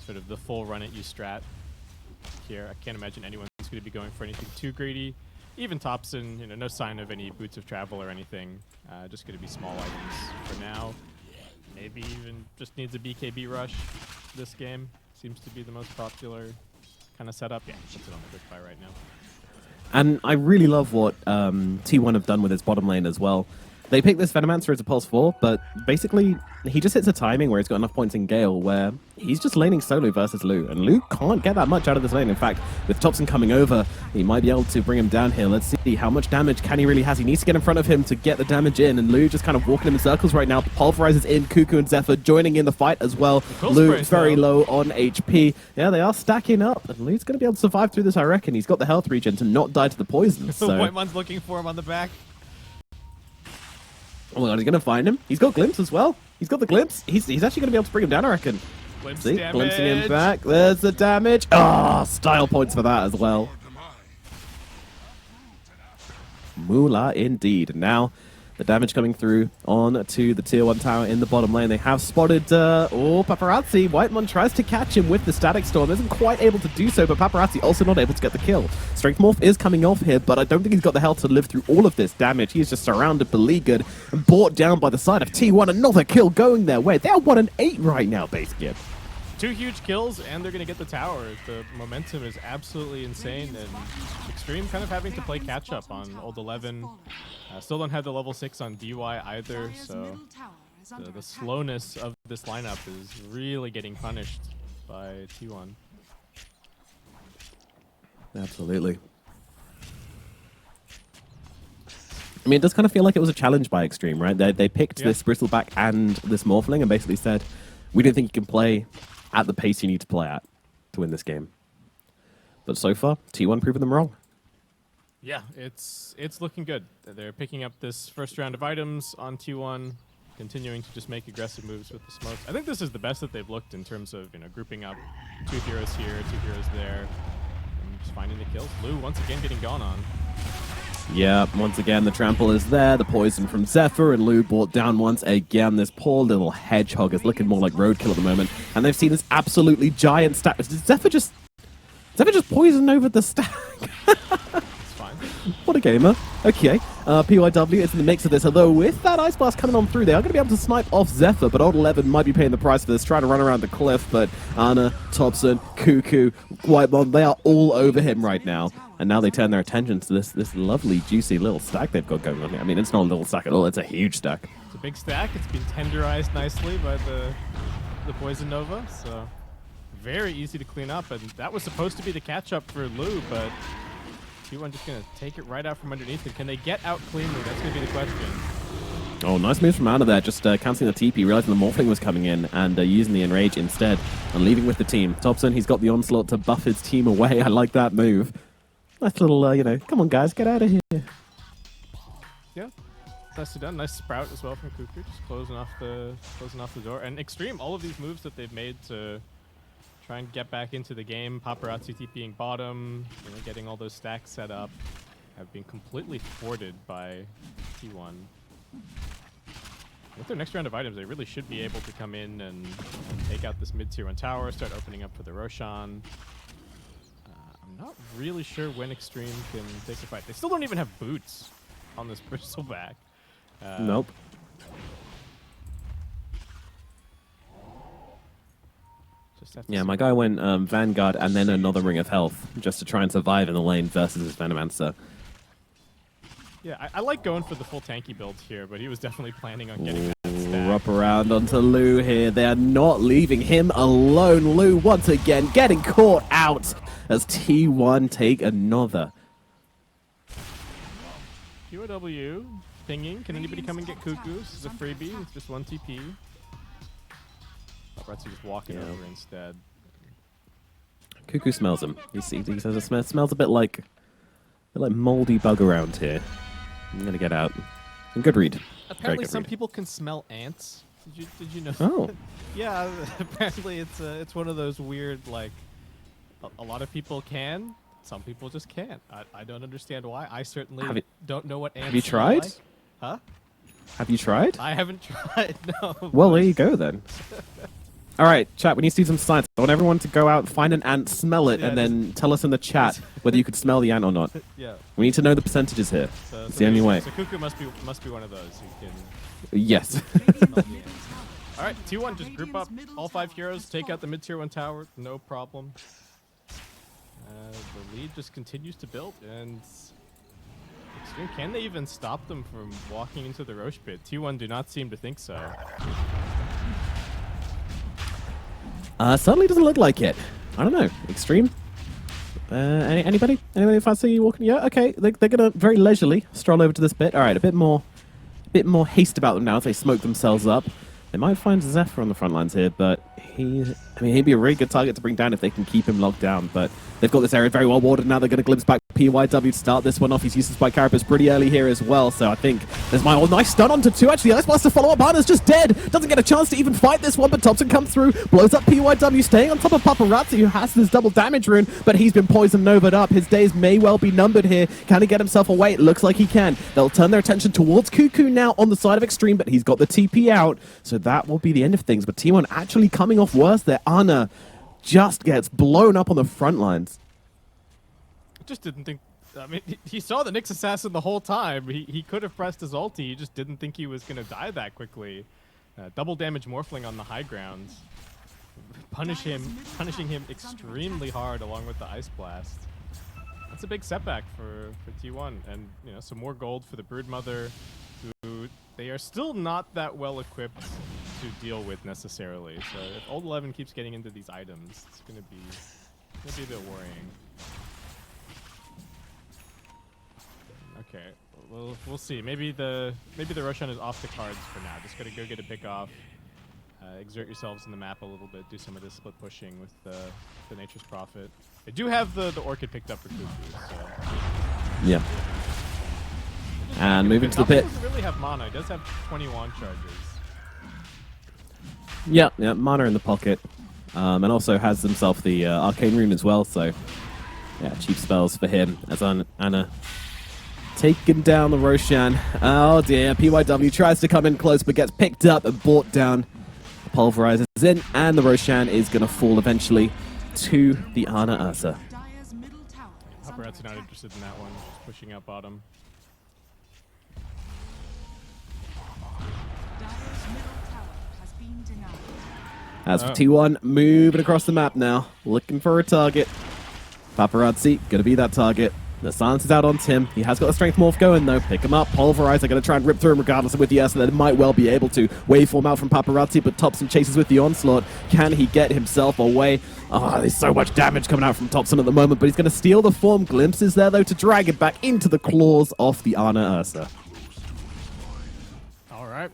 sort of the full run at you strat here. I can't imagine anyone's going to be going for anything too greedy. Even Thompson, no sign of any boots of travel or anything. Just going to be small items for now. Maybe even just needs a BKB rush this game. Seems to be the most popular kind of setup. Yeah, puts it on the quick fire right now. And I really love what T1 have done with his bottom lane as well. They picked this Venomancer as a pulse 4, but basically he just hits a timing where he's got enough points in Gale where he's just laning solo versus Lu, and Lu can't get that much out of this lane. In fact, with Thompson coming over, he might be able to bring him down here. Let's see how much damage can he really has. He needs to get in front of him to get the damage in, and Lu just kind of walking him in circles right now. Pulverizes in, Cuckoo and Zephyr joining in the fight as well. Lu very low on HP. Yeah, they are stacking up, and Lu's going to be able to survive through this, I reckon. He's got the health regen to not die to the poison. So. White Mon's looking for him on the back. Oh my god, he's going to find him. He's got glimpse as well. He's got the glimpse. He's actually going to be able to bring him down, I reckon. Glimpse See, damage. glimpsing him back. There's the damage. Ah, style points for that as well. Moolah indeed. Now, the damage coming through on to the tier 1 tower in the bottom lane. They have spotted, Paparazzi. Whitemon tries to catch him with the Static Storm. Isn't quite able to do so, but Paparazzi also not able to get the kill. Strength Morph is coming off here, but I don't think he's got the health to live through all of this damage. He is just surrounded, beleaguered, and brought down by the side of T1. Another kill going their way. They're 1-8 right now, base game. 2 huge kills, and they're going to get the tower. The momentum is absolutely insane, and Xtreme kind of having to play catch-up on Old 11. Still don't have the level 6 on DY either, so the slowness of this lineup is really getting punished by T1. Absolutely. I mean, it does kind of feel like it was a challenge by Xtreme, right? They picked this Bristleback and this Morphling and basically said, we don't think you can play at the pace you need to play at to win this game. But so far, T1 proving them wrong. Yeah, it's looking good. They're picking up this first round of items on T1, continuing to just make aggressive moves with the smokes. I think this is the best that they've looked in terms of grouping up 2 heroes here, 2 heroes there, and just finding the kills. Lu once again getting gone on. Yeah, once again, the trample is there. The poison from Zephyr and Lou brought down once again. This poor little hedgehog is looking more like roadkill at the moment. And they've seen this absolutely giant stack. Did Zephyr just poison over the stack? What a gamer. Okay, PYW is in the mix of this, although with that Ice Blast coming on through, they are going to be able to snipe off Zephyr, but Old 11 might be paying the price for this, trying to run around the cliff, but Ana, Thompson, Cuckoo, Whitemon, they are all over him right now. And now they turn their attention to this lovely, juicy little stack they've got going on here. I mean, it's not a little stack at all, it's a huge stack. It's a big stack. It's been tenderized nicely by the Poison Nova, so very easy to clean up. And that was supposed to be the catch-up for Lou, but T1 just going to take it right out from underneath it. Can they get out cleanly? That's going to be the question. Oh, nice moves from Ana there, just cancelling the TP, realizing the Morphling was coming in and using the Enrage instead and leaving with the team. Thompson, he's got the Onslaught to buff his team away. I like that move. Nice little, you know, come on guys, get out of here. Yeah, nicely done. Nice sprout as well from Cuckoo, just closing off the door. And Xtreme, all of these moves that they've made to try and get back into the game, Paparazzi TPing bottom, you know, getting all those stacks set up, have been completely thwarted by T1. With their next round of items, they really should be able to come in and take out this mid-tier 1 tower, start opening up for the Roshan. I'm not really sure when Xtreme can take the fight. They still don't even have boots on this bristleback. Nope. Yeah, my guy went Vanguard and then another Ring of Health just to try and survive in the lane versus his Venomancer. Yeah, I like going for the full tanky build here, but he was definitely planning on getting that stack. Up around onto Lou here. They are not leaving him alone. Lou once again getting caught out as T1 take another. QOW pinging. Can anybody come and get Cuckoo? This is a freebie. It's just 1 TP. Paparazzi just walking over instead. Cuckoo smells him. He says it smells a bit like moldy bug around here. I'm gonna get out. Good read. Apparently, good some read. people can smell ants. Did you know? Oh. Yeah. Apparently, it's one of those weird, like, a lot of people can. Some people just can't. I don't understand why. I certainly don't know what ants. Have you tried? Like. Huh? Have you tried? I haven't tried. No. Well, there you go then. All right, chat, we need to see some science. I want everyone to go out, find an ant, smell it, and then tell us in the chat whether you could smell the ant or not. Yeah. We need to know the percentages here. It's the only way. So Cuckoo must be one of those who can Yes. smell the ants. All right, T1 just group up all 5 heroes, take out the mid-tier 1 tower, no problem. The lead just continues to build, and Xtreme, can they even stop them from walking into the Roche pit? T1 do not seem to think so. Certainly doesn't look like it. I don't know. Xtreme? Anybody? Anybody fancy walking? Yeah, okay. They're going to very leisurely stroll over to this bit. All right, a bit more haste about them now as they smoke themselves up. They might find Zephyr on the front lines here, but he'd be a really good target to bring down if they can keep him locked down. But they've got this area very well warded now. They're going to glimpse back PYW to start this one off. He's used by Carapace pretty early here as well. So I think there's my nice stun onto 2. Actually, Ice Blast to follow up. Hana's just dead. Doesn't get a chance to even fight this one, but Thompson comes through, blows up PYW, staying on top of Paparazzi, who has this double damage rune, but he's been poison novaed up. His days may well be numbered here. Can he get himself away? It looks like he can. They'll turn their attention towards Cuckoo now on the side of Xtreme, but he's got the TP out. So that will be the end of things. But T1 actually coming off worse there. Ana just gets blown up on the front lines. Just didn't think. I mean, he saw the Nyx assassin the whole time. He could have pressed his ulti. He just didn't think he was going to die that quickly. Double damage Morphling on the high ground. Punishing him extremely hard along with the Ice Blast. That's a big setback for T1. And, you know, some more gold for the Broodmother, who they are still not that well equipped to deal with necessarily. So if Old 11 keeps getting into these items, it's going to be a bit worrying. Okay, well, we'll see. Maybe the Roshan is off the cards for now. Just gotta go get a pick off, exert yourselves in the map a little bit, do some of this split pushing with the Nature's Prophet. They do have the Orchid picked up for Cuckoo, so Yeah. And moving to the pit. He doesn't really have mana. He does have 21 charges. Yeah, mana in the pocket, and also has himself the Arcane Rune as well. So yeah, cheap spells for him as Ana Taking down the Roshan. Oh dear, PYW tries to come in close but gets picked up and brought down. Pulverizes in, and the Roshan is going to fall eventually to the Ana Ursa. Dire's middle tower is under Paparazzi not interested in that one, just pushing up bottom. Dire's middle tower has been denied. As for T1, moving across the map now, looking for a target. Paparazzi, going to be that target. The silence is out on Tim. He has got the strength morph going though. Pick him up. Pulverize are going to try and rip through him regardless of with the Ursa. They might well be able to. Waveform out from Paparazzi, but Thompson chases with the onslaught. Can he get himself away? Oh, there's so much damage coming out from Thompson at the moment, but he's going to steal the form. Glimpses there though to drag it back into the claws of the Ana Ursa. All right.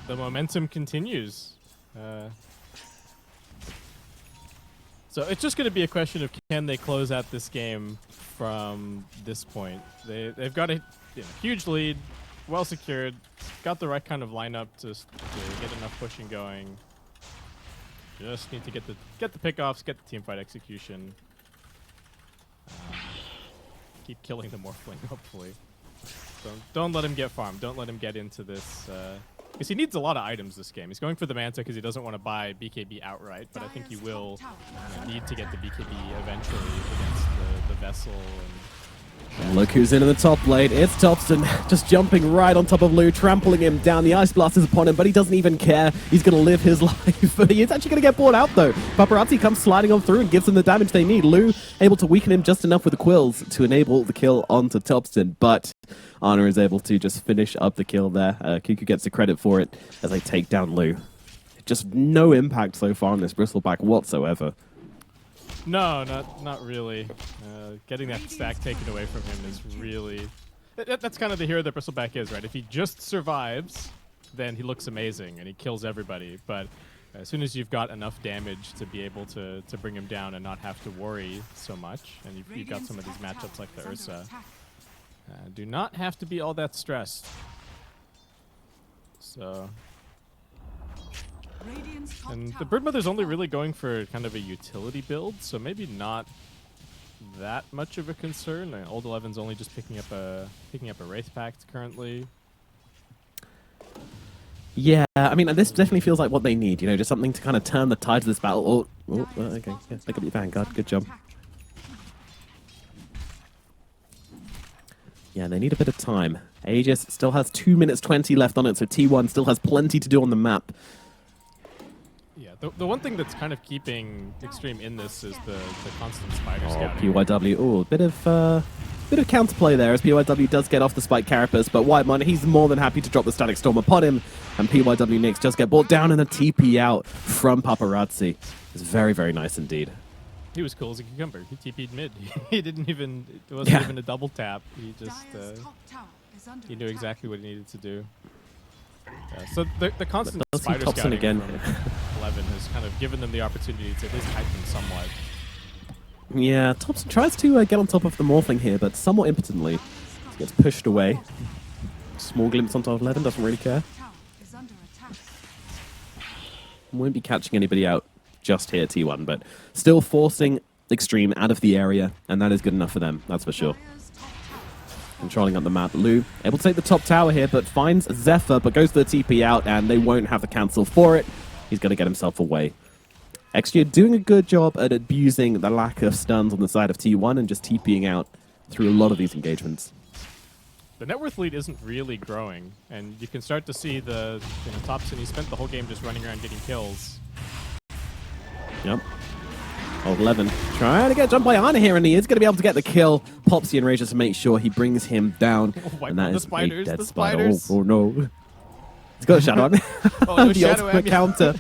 The momentum continues. So it's just going to be a question of can they close out this game from this point. They've got a huge lead, well secured, got the right kind of lineup to get enough pushing going. Just need to get the pickoffs, get the teamfight execution. Keep killing the Morphling, hopefully. Don't let him get farmed. Don't let him get into this. Because he needs a lot of items this game. He's going for the Manta because he doesn't want to buy BKB outright, but I think he will need to get the BKB eventually against the Vessel. And look who's in the top lane. It's Thompson just jumping right on top of Lou, trampling him down. The Ice Blast is upon him, but he doesn't even care. He's going to live his life. But he is actually going to get bought out, though. Paparazzi comes sliding on through and gives them the damage they need. Lou able to weaken him just enough with the quills to enable the kill onto Thompson, but Ana is able to just finish up the kill there. Kuku gets the credit for it as they take down Lou. Just no impact so far on this Bristleback whatsoever. No, not really. Getting that stack taken away from him is really... That's kind of the hero that Bristleback is, right? If he just survives, then he looks amazing and he kills everybody. But as soon as you've got enough damage to be able to bring him down and not have to worry so much, and you've got some of these matchups like the Ursa, do not have to be all that stressed. So... And the Broodmother's only really going for kind of a utility build, so maybe not that much of a concern. Old 11's only just picking up a Wraith Pact currently. Yeah, I mean, this definitely feels like what they need, you know, just something to kind of turn the tide of this battle. Okay, yeah, pick up your Vanguard, good job. Yeah, they need a bit of time. Aegis still has 2 minutes 20 left on it, so T1 still has plenty to do on the map. Yeah, the one thing that's kind of keeping Xtreme in this is the constant spider scouting. PYW, oh, a bit of counterplay there as PYW does get off the Spike Carapace, but Whitemon, he's more than happy to drop the Static Storm upon him, and PYW Nyx just get brought down and a TP out from Paparazzi. It's very, very nice indeed. He was cool as a cucumber. He TP'd mid. He didn't even, it wasn't even a double tap. He just, he knew exactly what he needed to do. So the constant spider scouting again. From 11 has kind of given them the opportunity to at least hype them somewhat. Yeah, Thompson tries to get on top of the Morphling here, but somewhat impotently. He gets pushed away. Small glimpse on top of 11, doesn't really care. Won't be catching anybody out just here, T1, but still forcing Xtreme out of the area, and that is good enough for them, that's for sure. Controlling up the map. Lou able to take the top tower here, but finds Zephyr, but goes to the TP out, and they won't have the cancel for it. He's going to get himself away. XG doing a good job at abusing the lack of stuns on the side of T1 and just TPing out through a lot of these engagements. The net worth lead isn't really growing, and you can start to see the Thompson. He spent the whole game just running around getting kills. Yep. Old 11 trying to get jumped by Ana here, and he is going to be able to get the kill. Pops the Enrager to make sure he brings him down. And that is a dead spider. Oh no. He's got a Shadow on. Oh, the ultimate counter.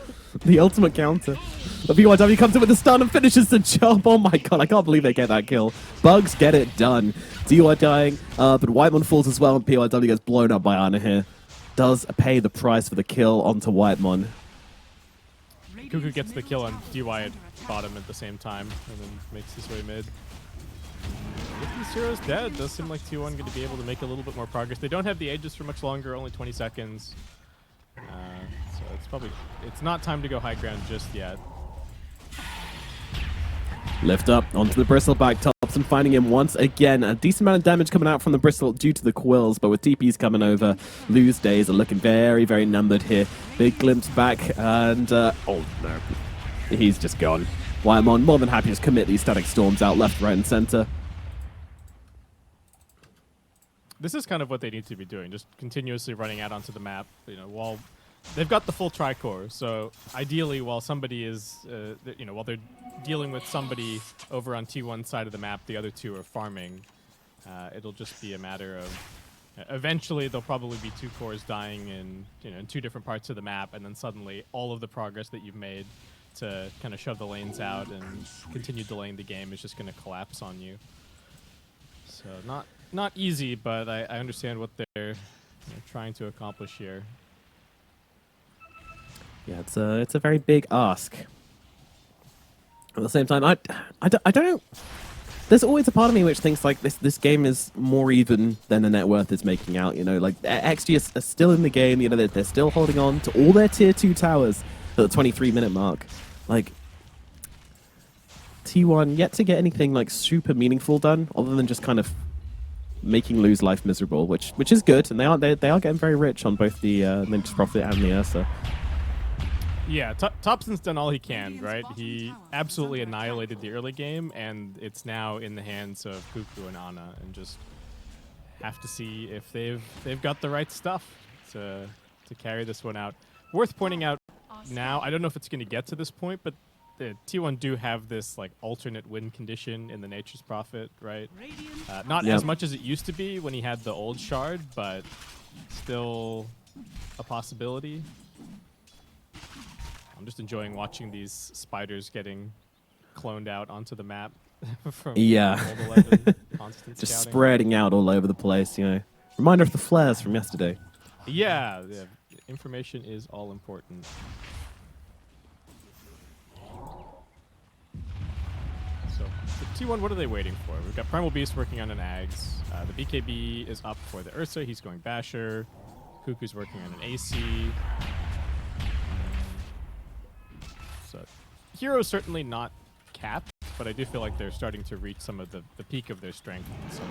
The ultimate counter. But BYW comes in with the stun and finishes the job. Oh my god, I can't believe they get that kill. Bugs get it done. DY dying, but Whitemon falls as well, and PYW gets blown up by Ana here. Does pay the price for the kill onto Whitemon. Kuku gets the kill on DY at bottom at the same time, and then makes his way mid. If these heroes dead, it does seem like T1 going to be able to make a little bit more progress. They don't have the Aegis for much longer, only 20 seconds. So it's not time to go high ground just yet. Lift up onto the Bristleback. Thompson Thompson finding him once again. A decent amount of damage coming out from the Bristle due to the quills, but with DPs coming over, Lou's days are looking very, very numbered here. Big glimpse back, and oh no, he's just gone. Whitemon more than happy to just commit these static storms out left, right, and center. This is kind of what they need to be doing, just continuously running out onto the map. You know, while they've got the full tricore, so ideally, while somebody is, while they're dealing with somebody over on T1 side of the map, the other two are farming. It'll just be a matter of eventually there'll probably be 2 cores dying in two different parts of the map, and then suddenly all of the progress that you've made to kind of shove the lanes out and continue delaying the game is just going to collapse on you. So not easy, but I understand what they're trying to accomplish here. Yeah, it's a very big ask. At the same time, I don't. There's always a part of me which thinks like this game is more even than the net worth is making out. You know, like XG are still in the game. You know, they're still holding on to all their tier 2 towers at the 23-minute mark. Like T1 yet to get anything like super meaningful done, other than just kind of making Lou's life miserable, which is good, and they are getting very rich on both the Natus Prophet and the Ursa. Yeah, Thompson's done all he can, right? He absolutely annihilated the early game, and it's now in the hands of Cuckoo and Ana, and just have to see if they've got the right stuff to carry this one out. Worth pointing out now, I don't know if it's going to get to this point, but the T1 do have this like alternate win condition in the Nature's Prophet, right? Not as much as it used to be when he had the old shard, but still a possibility. I'm just enjoying watching these spiders getting cloned out onto the map from Old 11 constant just scouting. spreading out all over the place. You know, reminder of the flares from yesterday. Yeah, information is all important. So, T1, what are they waiting for? We've got Primal Beast working on an Ags. The BKB is up for the Ursa. He's going Basher. Cuckoo's working on an AC. So, Hero's certainly not capped, but I do feel like they're starting to reach some of the peak of their strength. So,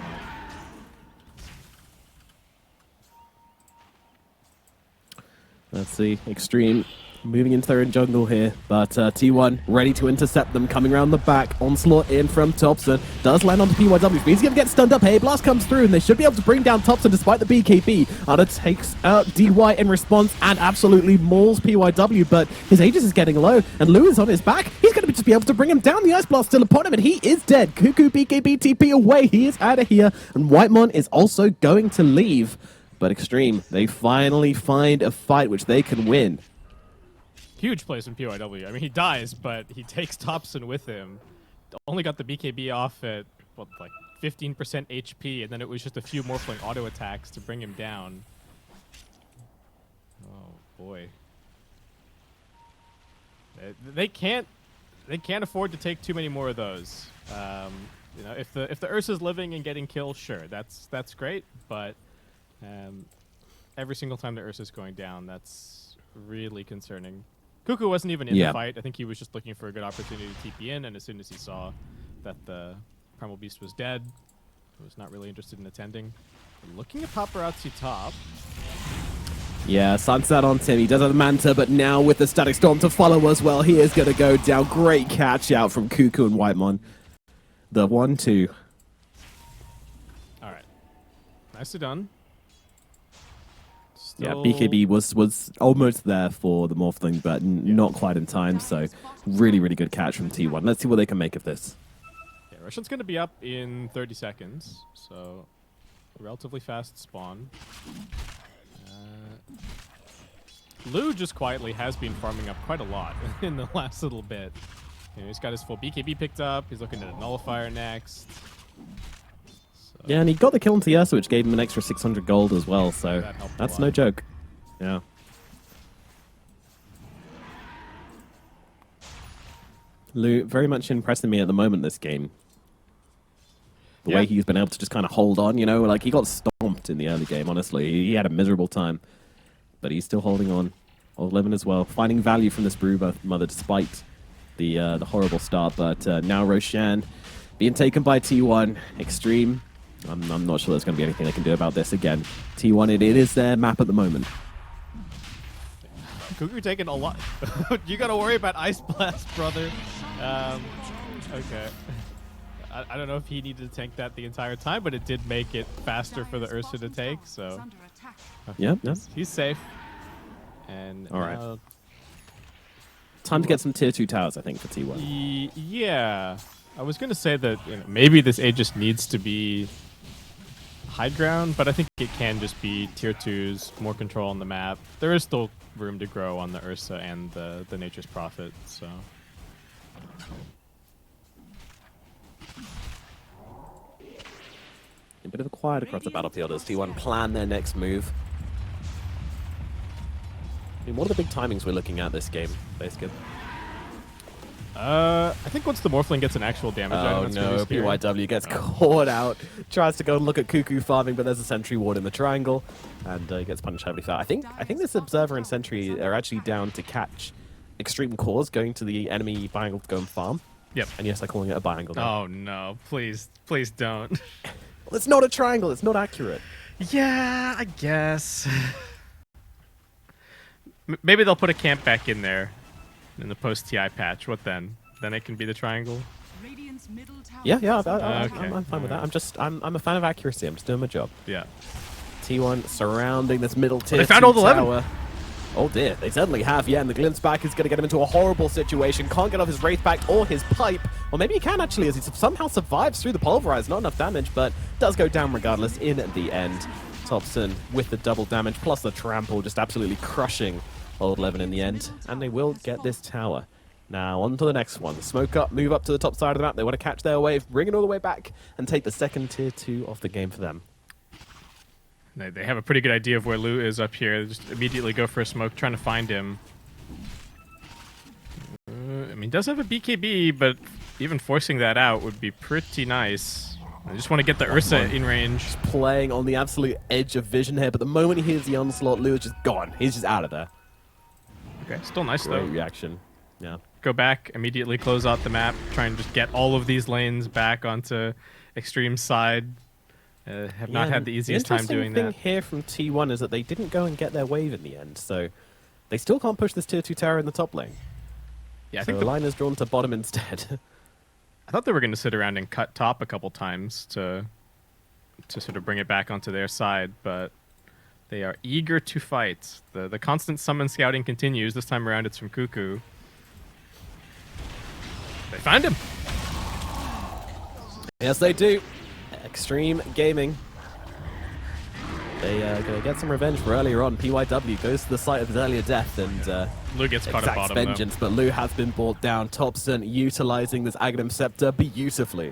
let's see, Xtreme moving into their own jungle here, but T1 ready to intercept them, coming around the back. Onslaught in from Thompson, does land on the PYW, but he's going to get stunned up here. Blast comes through, and they should be able to bring down Thompson despite the BKB. Ana takes out DY in response and absolutely mauls PYW, but his Aegis is getting low, and Lou is on his back. He's going to just be able to bring him down. The Ice Blast still upon him, and he is dead. Cuckoo BKB TP away. He is out of here, and Whitemon is also going to leave. But Xtreme, they finally find a fight which they can win. huge plays from PYW. I mean, he dies, but he takes Thompson with him. Only got the BKB off at, what, like 15% HP, and then it was just a few Morphling auto attacks to bring him down. Oh, boy. They can't afford to take too many more of those. You know, if the Ursa's living and getting killed, sure, that's great. But every single time the Ursa's going down, that's really concerning. Cuckoo wasn't even in the fight. I think he was just looking for a good opportunity to TP in, and as soon as he saw that the Primal Beast was dead, he was not really interested in attending. Looking at Paparazzi top. Yeah, Sunset on Tim. He does have the Manta, but now with the Static Storm to follow as well, he is going to go down. Great catch out from Cuckoo and Whitemon. The 1-2. All right. Nicely done. Yeah, BKB was almost there for the Morphling, but not quite in time, so really, really good catch from T1. Let's see what they can make of this. Yeah, Russian's going to be up in 30 seconds, so relatively fast spawn. Lou just quietly has been farming up quite a lot in the last little bit. You know, he's got his full BKB picked up. He's looking at a nullifier next. So Yeah, and he got the kill into Ursa, which gave him an extra 600 gold as well, so that's no joke. Yeah. Lou very much impressing me at the moment this game. The way he's been able to just kind of hold on, you know, like he got stomped in the early game, honestly. He had a miserable time. But he's still holding on. Old Lemon as well, finding value from this Brood Mother despite the horrible start. But now Roshan being taken by T1. Xtreme. I'm not sure there's going to be anything they can do about this again. T1, it is their map at the moment. Cuckoo taking a lot. You got to worry about Ice Blast, brother. Okay. I don't know if he needed to tank that the entire time, but it did make it faster for the Ursa to take, so... Yeah. He's safe. And all right. Time to get some tier 2 towers, I think, for T1. Yeah. I was going to say that maybe this Aegis needs to be high ground, but I think it can just be tier 2s, more control on the map. There is still room to grow on the Ursa and the Nature's Prophet, so... A bit of a quiet across the battlefield as T1 plan their next move. I mean, what are the big timings we're looking at this game, basically? I think once the Morphling gets an actual damage item, it's no, really scary. PYW gets caught out. Tries to go and look at Cuckoo farming, but there's a sentry ward in the triangle, and he gets punished heavily for that. I think this Observer and Sentry are actually down to catch Extreme Cores going to the enemy biangle to go and farm. Yep. And yes, they're calling it a biangle now. Oh no, please don't. Well, it's not a triangle, it's not accurate. Yeah, I guess. Maybe they'll put a camp back in there in the post-TI patch. What then? Then it can be the triangle? Yeah, Okay. I'm fine with that. I'm a fan of accuracy. I'm just doing my job. Yeah. T1 surrounding this middle tier. They found all the tower. Oh dear, they certainly have. Yeah, and the glimpse back is going to get him into a horrible situation. Can't get off his Wraith back or his pipe. Or maybe he can actually, as he somehow survives through the pulverize. Not enough damage, but does go down regardless in the end. Thompson with the double damage plus the trample, just absolutely crushing Old Levin in the end. And they will get this tower. Now, on to the next one. Smoke up, move up to the top side of the map. They want to catch their wave, bring it all the way back, and take the second tier 2 off the game for them. They have a pretty good idea of where Lu is up here. They just immediately go for a smoke, trying to find him. I mean, does have a BKB, but even forcing that out would be pretty nice. I just want to get the Ursa in range. Just playing on the absolute edge of vision here, but the moment he hears the onslaught, Lu is just gone. He's just out of there. Okay, still nice Great though. reaction. Yeah. Go back, immediately close out the map, try and just get all of these lanes back onto Extreme's side. Have not had the easiest time doing that. The interesting thing here from T1 is that they didn't go and get their wave in the end, so they still can't push this tier 2 tower in the top lane. Yeah, I so think the line is drawn to bottom instead. I thought they were going to sit around and cut top a couple times to sort of bring it back onto their side, but they are eager to fight. The constant summon scouting continues. This time around, it's from Cuckoo. They find him. Yes, they do. Xtreme Gaming. They are going to get some revenge for earlier on. PYW goes to the site of his earlier death and Lu gets caught at exacts bottom, vengeance, but Lu has been brought down. Thompson utilizing this Aghanim Scepter beautifully.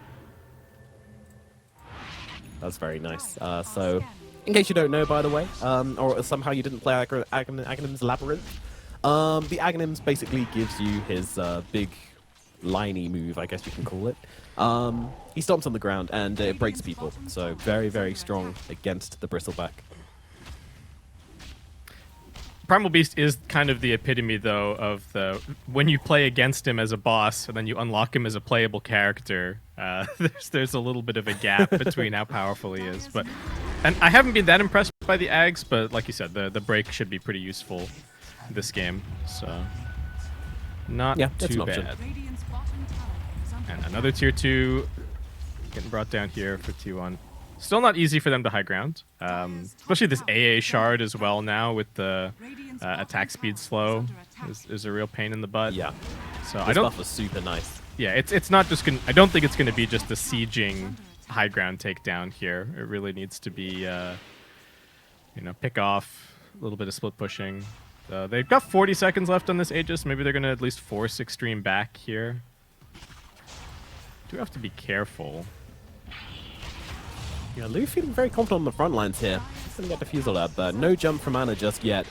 That's very nice. So, in case you don't know, by the way, or somehow you didn't play Aghanim's Labyrinth, the Aghanims basically gives you his big liney move, I guess you can call it. He stomps on the ground and it breaks people, so very, very strong against the Bristleback. Primal Beast is kind of the epitome, though, of the when you play against him as a boss and then you unlock him as a playable character. There's a little bit of a gap between how powerful he is, and I haven't been that impressed by the Ags, but like you said, the break should be pretty useful this game, so not too bad. And another tier 2 getting brought down here for T1. Still not easy for them to high ground, especially this AA shard as well now with the attack speed slow is a real pain in the butt. Yeah, so this buff was super nice. Yeah, it's not just gonna. I don't think it's gonna be just a sieging high ground takedown here. It really needs to be, pick off a little bit of split pushing. They've got 40 seconds left on this Aegis. Maybe they're gonna at least force Xtreme back here. Do have to be careful. Yeah, Lu feeling very confident on the front lines here. He's going to get defusal up, but no jump from Ana just yet.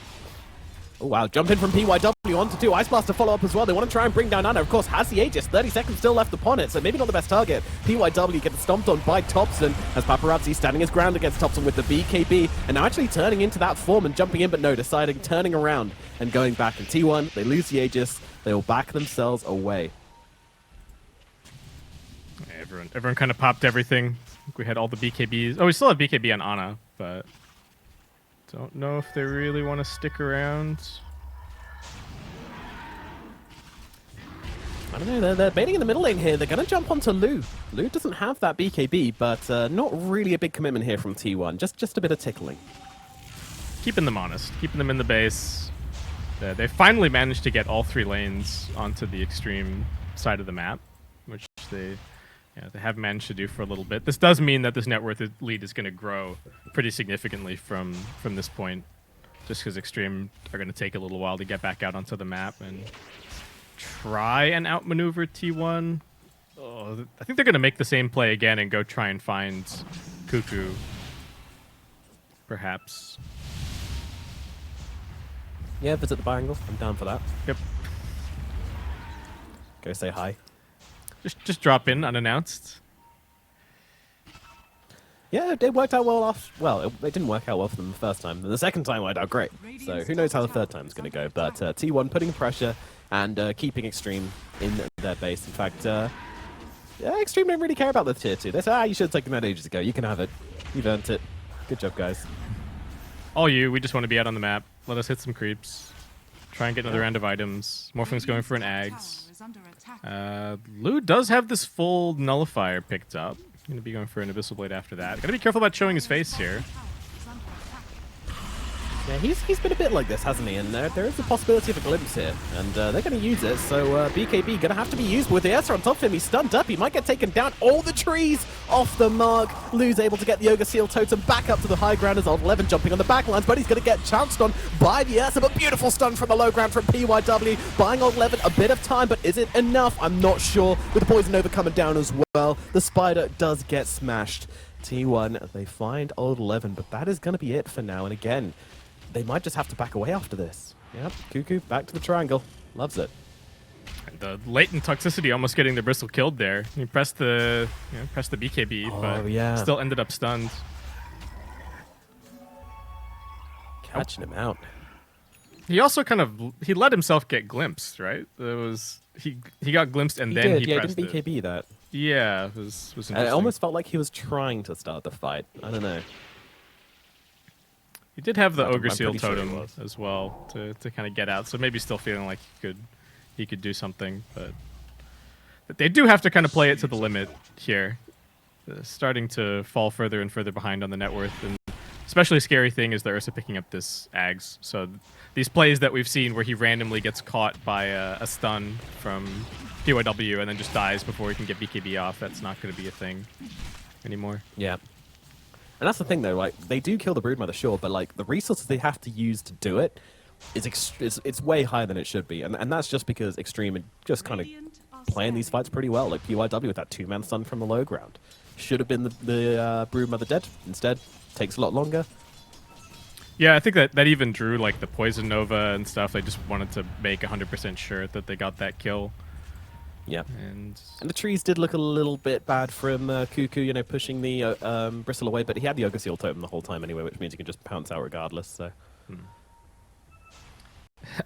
Oh wow, jump in from PYW onto 2. Ice Blast to follow up as well. They want to try and bring down Ana. Of course, has the Aegis. 30 seconds still left upon it, so maybe not the best target. PYW gets stomped on by Thompson as Paparazzi standing his ground against Thompson with the BKB, and now actually turning into that form and jumping in, but no, deciding turning around and going back. And T1, they lose the Aegis. They will back themselves away. Everyone kind of popped everything. I think we had all the BKBs. Oh, we still have BKB on Ana, but don't know if they really want to stick around. I don't know, they're baiting in the middle lane here. They're going to jump onto Lu. Lu doesn't have that BKB, but not really a big commitment here from T1. Just a bit of tickling. Keeping them honest, keeping them in the base. They finally managed to get all 3 lanes onto the extreme side of the map, which they have managed to do for a little bit. This does mean that this net worth lead is going to grow pretty significantly from this point, just because Xtreme are going to take a little while to get back out onto the map and try and outmaneuver T1. Oh, I think they're going to make the same play again and go try and find Cuckoo, perhaps. Yeah, visit the buy angle. I'm down for that. Yep. Go say hi. Just drop in unannounced. Yeah, it worked out well Well, it didn't work out well for them the first time. The second time worked out great. So who knows how the third time's going to go. But T1 putting pressure and keeping Xtreme in their base. In fact, Xtreme don't really care about the tier 2. They say, you should have taken that ages ago. You can have it. You've earned it. Good job, guys. All you. We just want to be out on the map. Let us hit some creeps. Try and get another round of items. Morphling's going for an Ags. Lu does have this full nullifier picked up. Going to be going for an Abyssal Blade after that. Got to be careful about showing his face here. Yeah, he's been a bit like this, hasn't he? And there is a possibility of a glimpse here. And they're going to use it, so BKB going to have to be used. With the Esther on top of him, he's stunned up. He might get taken down. All the trees off the mark. Lu's able to get the Ogre Seal Totem back up to the high ground as Old11 jumping on the backlines, but he's going to get chanced on by the Esther. But beautiful stun from the low ground from PYW, buying Old11 a bit of time, but is it enough? I'm not sure. With the Poison Nova coming down as well, the Spider does get smashed. T1, they find Old11, but that is going to be it for now. And again, they might just have to back away after this. Yep, Cuckoo back to the triangle. Loves it. And the latent toxicity almost getting the Bristle killed there. He pressed the BKB, but still ended up stunned. Catching him out. He also he let himself get glimpsed, right? It was he got glimpsed and then he pressed didn't BKB that. Yeah, it was interesting. It almost felt like he was trying to start the fight. I don't know. He did have the Ogre Seal Totem as well to kind of get out, so maybe still feeling like he could do something, but they do have to kind of play it to the limit here. Starting to fall further and further behind on the net worth, and especially scary thing is the Ursa picking up this Ags. So these plays that we've seen where he randomly gets caught by a stun from PYW and then just dies before he can get BKB off, that's not going to be a thing anymore. Yeah. And that's the thing, though, like, they do kill the Broodmother, sure, but, like, the resources they have to use to do it it's way higher than it should be. And that's just because Xtreme are just kind of playing these fights pretty well. Like, PYW with that 2-man stun from the low ground. Should have been the Broodmother dead. Instead, takes a lot longer. Yeah, I think that even drew, like, the Poison Nova and stuff. They just wanted to make 100% sure that they got that kill. Yeah, and the trees did look a little bit bad from Cuckoo, you know, pushing the Bristle away, but he had the Ogre Seal Totem the whole time anyway, which means he can just pounce out regardless, so...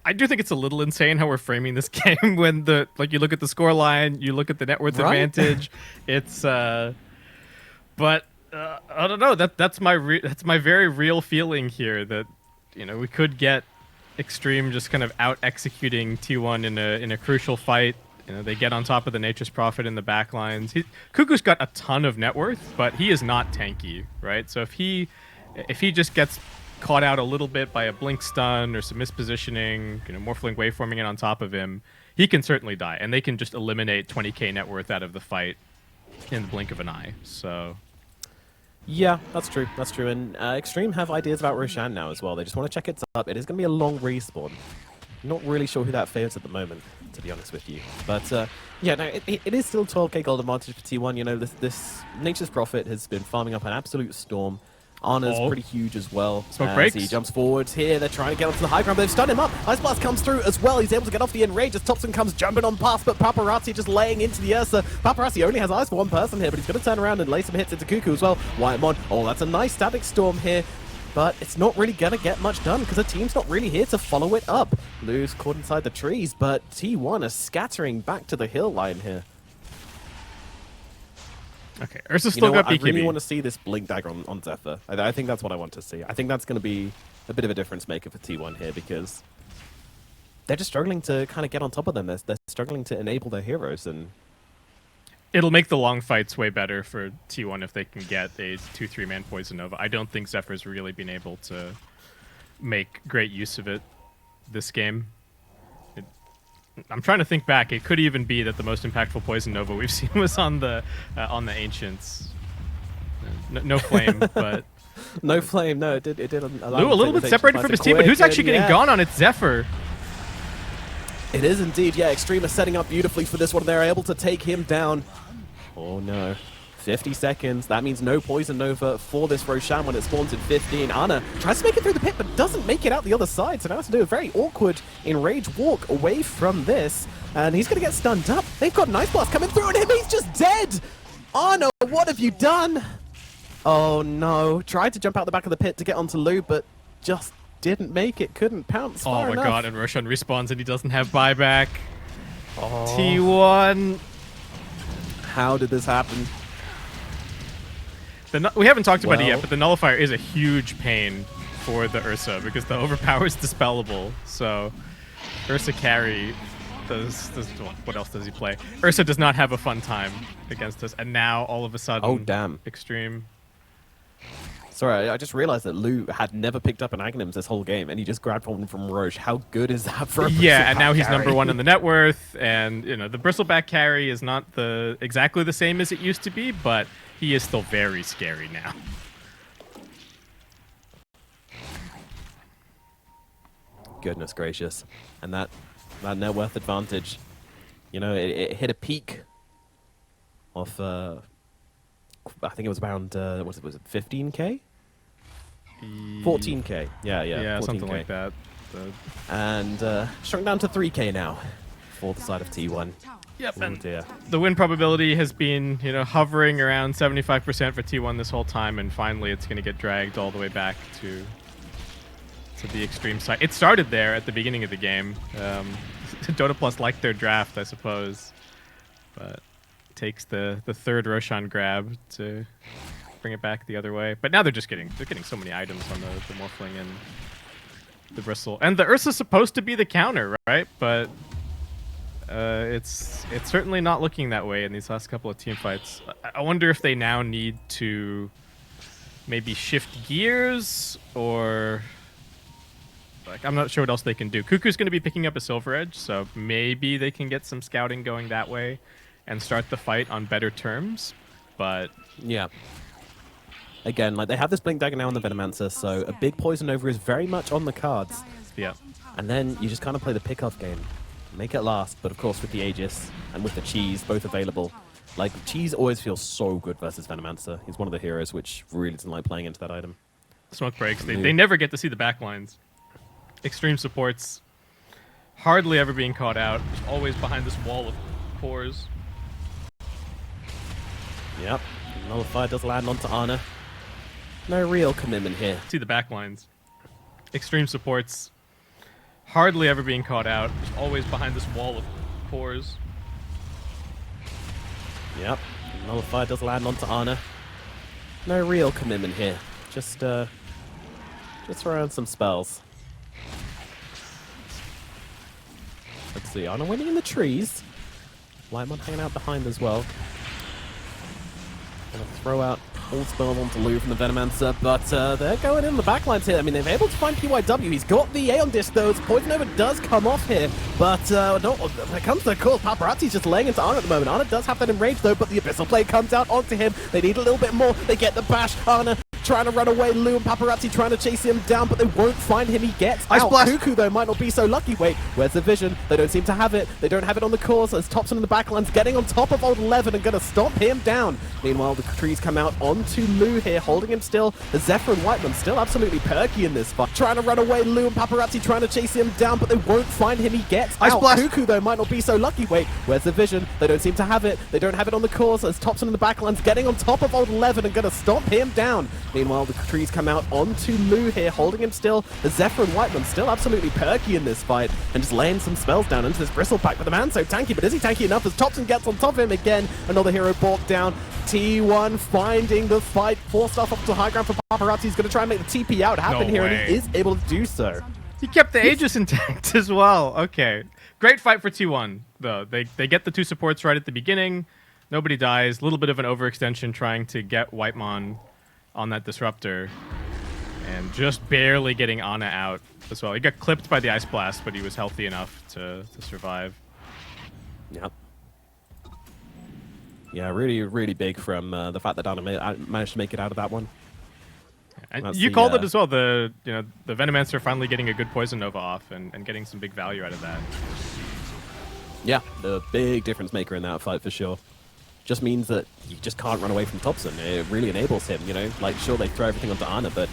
I do think it's a little insane how we're framing this game when you look at the scoreline, you look at the net worth advantage, it's... But, I don't know, that's my very real feeling here, that, you know, we could get Xtreme just kind of out-executing T1 in a crucial fight. You know, they get on top of the Nature's Prophet in the backlines. Cuckoo's got a ton of net worth, but he is not tanky, right? So if he just gets caught out a little bit by a blink stun or some mispositioning, you know, Morphling waveforming it on top of him, he can certainly die, and they can just eliminate 20k net worth out of the fight in the blink of an eye. So, yeah, that's true. That's true. And Xtreme have ideas about Roshan now as well. They just want to check it up. It is going to be a long respawn. Not really sure who that favors at the moment, to be honest with you. But, yeah, no, it is still 12k gold advantage for T1. You know, this Nature's Prophet has been farming up an absolute storm. Ana's pretty huge as well. Smoke breaks. He jumps forwards here. They're trying to get onto the high ground, but they've stunned him up. Ice Blast comes through as well. He's able to get off the enrage as Thompson comes jumping on past, but Paparazzi just laying into the Ursa. Paparazzi only has eyes for one person here, but he's going to turn around and lay some hits into Cuckoo as well. Whitemon, oh, that's a nice static storm here. But it's not really going to get much done because the team's not really here to follow it up. Lu's caught inside the trees, but T1 is scattering back to the hill line here. Okay, Ursa's You know still what? got I BKB. really want to see this Blink Dagger on Zephyr. I think that's what I want to see. I think that's going to be a bit of a difference maker for T1 here because they're just struggling to kind of get on top of them. They're struggling to enable their heroes, and It'll make the long fights way better for T1 if they can get a 2-3 man Poison Nova. I don't think Zephyr's really been able to make great use of it this game. I'm trying to think back. It could even be that the most impactful Poison Nova we've seen was on the Ancients. No flame, but no flame. No, it did. Allow Lou a little bit separated from his team, but who's actually getting gone on? It's Zephyr. It is indeed. Yeah, Xtreme is setting up beautifully for this one. They're able to take him down. Oh no. 50 seconds. That means no Poison Nova for this Roshan when it spawns in 15. Ana tries to make it through the pit, but doesn't make it out the other side. So now has to do a very awkward enraged walk away from this. And he's going to get stunned up. They've got an Ice Blast coming through on him. He's just dead. Ana, what have you done? Oh no. Tried to jump out the back of the pit to get onto Lou, but just didn't make it. Couldn't pounce far Oh my enough. god, and Roshan respawns and he doesn't have buyback. Oh. T1. How did this happen? We haven't talked about it Well. yet, but the Nullifier is a huge pain for the Ursa because the Overpower is dispellable. So Ursa carry does what else does he play? Ursa does not have a fun time against us, and now all of a sudden, Oh, damn. Xtreme. Sorry, I just realized that Lou had never picked up an Aghanims this whole game, and he just grabbed one from Roche. How good is that for a Yeah, and bristleback now he's carry? #1 in the net worth, and the bristleback carry is not exactly the same as it used to be, but he is still very scary now. Goodness gracious. And that net worth advantage, it hit a peak of, I think it was around, was it 15k? 14k. Yeah, 14K. Something like that. And shrunk down to 3k now for the side of T1. Yep, Oh and dear. the win probability has been, hovering around 75% for T1 this whole time, and finally it's going to get dragged all the way back to the Xtreme side. It started there at the beginning of the game. Dota Plus liked their draft, I suppose, but takes the third Roshan grab to bring it back the other way. But now they're getting so many items on the Morphling and the Bristle, and the Ursa's supposed to be the counter, right? But it's certainly not looking that way in these last couple of team fights. I wonder if they now need to maybe shift gears, or I'm not sure what else they can do. Cuckoo's going to be picking up a Silver Edge, so maybe they can get some scouting going that way and start the fight on better terms. But Yeah. Again, they have this Blink Dagger now on the Venomancer, so a big Poison Nova is very much on the cards. yeah, And then you just kind of play the pick-off game. Make it last, but of course with the Aegis and with the Cheese both available. Cheese always feels so good versus Venomancer. He's one of the heroes which really doesn't like playing into that item. smoke breaks. They never get to see the backlines. Xtreme supports hardly ever being caught out. Always behind this wall of cores. Yep. Nullifier does land onto Ana. No real commitment here. See the backlines. Xtreme supports hardly ever being caught out. Always behind this wall of cores. Yep. Nullifier does land onto Ana. No real commitment here. Just throw in some spells. Let's see. Ana winning in the trees. Lightmon hanging out behind as well. Gonna throw out all spells onto Lou from the Venomancer, but they're going in the backlines here. I mean, they're able to find PYW. He's got the Aeon Disc, though. Poison Nova does come off here, but no, when it comes to the call, Paparazzi's just laying into Ana at the moment. Ana does have that in range, though, but the Abyssal Blade comes out onto him. They need a little bit more. They get the bash. Ana trying to run away. Lou and Paparazzi trying to chase him down, but they won't find him. He gets Ice out. Blast. Cuckoo, though, might not be so lucky. Wait, where's the vision? They don't seem to have it. They don't have it on the course. As Thompson in the backlines getting on top of Old 11 and going to stomp him down. Meanwhile, the trees come out onto Lou here, holding him still. The Zephyr and Whiteman still absolutely perky in this fight. Trying to run away. Lou and Paparazzi trying to chase him down, but they won't find him. He gets Ice out. Blast. Cuckoo, though, might not be so lucky. Wait, where's the vision? They don't seem to have it. They don't have it on the course. As Thompson in the backlines getting on top of Old 11 and going to stomp him down. Meanwhile, the trees come out onto Lou here, holding him still. The Zephyr and Whiteman still absolutely perky in this fight and just laying some spells down into this Bristle pack. But the man so tanky, but is he tanky enough as Thompson gets on top of him again? Another hero brought down. T1 finding the fight. Forced off up to high ground for Paparazzi. He's going to try and make the TP out happen No here, way. and he is able to do so. He kept the Aegis intact as well. Okay. Great fight for T1, though. They get the 2 supports right at the beginning. Nobody dies. A little bit of an overextension trying to get Whitemon on that Disruptor. And just barely getting Ana out as well. He got clipped by the Ice Blast, but he was healthy enough to survive. Yep. Yeah, really, really big from the fact that Ana managed to make it out of that one. And That's you the, called it as well. The Venomancer finally getting a good Poison Nova off and getting some big value out of that. Yeah, the big difference maker in that fight for sure. Just means that you just can't run away from Thompson. It really enables him, you know? Like, sure, they throw everything onto Ana, but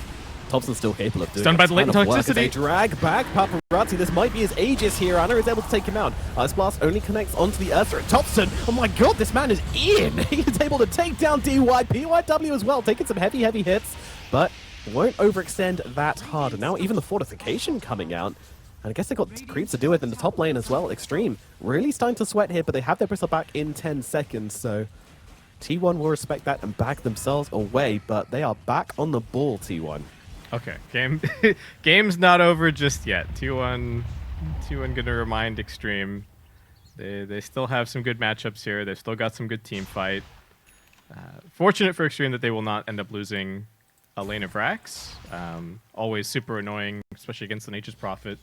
Thompson's still capable of doing Stunned by a the ton latent of work as toxicity. they drag back Paparazzi. This might be his Aegis here. Ana is able to take him out. Ice Blast only connects onto the Ursa. Thompson, oh my god, this man is in! He is able to take down DY. PYW as well, taking some heavy, heavy hits, but won't overextend that hard. And now even the fortification coming out. And I guess they've got creeps to do with in the top lane as well. Xtreme really starting to sweat here, but they have their bristle back in 10 seconds, so T1 will respect that and back themselves away, but they are back on the ball, T1. Okay, game's not over just yet. T1 gonna remind Xtreme. They still have some good matchups here. They've still got some good team fight. Fortunate for Xtreme that they will not end up losing a lane of Rax. Always super annoying, especially against the Nature's Prophet,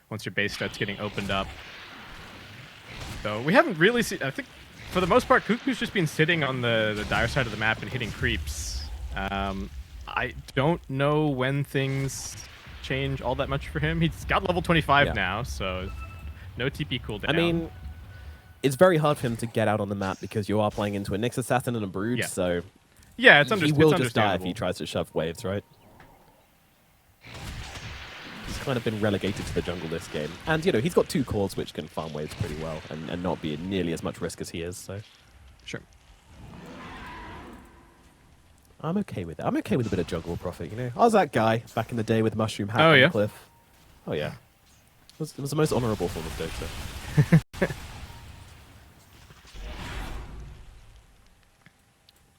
once your base starts getting opened up. So we haven't really seen... I think, for the most part, Cuckoo's just been sitting on the dire side of the map and hitting creeps. I don't know when things change all that much for him. He's got level 25 now, so no TP cooldown. I mean, it's very hard for him to get out on the map because you are playing into a Nyx Assassin and a Brood, so... Yeah, he will just die if he tries to shove waves, right? He's kind of been relegated to the jungle this game. And, you know, he's got 2 cores which can farm waves pretty well and not be nearly as much risk as he is, so... Sure. I'm okay with it. I'm okay with a bit of jungle profit, you know? I was that guy back in the day with Mushroom Hat Oh, on yeah? the cliff. Oh, yeah. It was the most honorable form of Dota.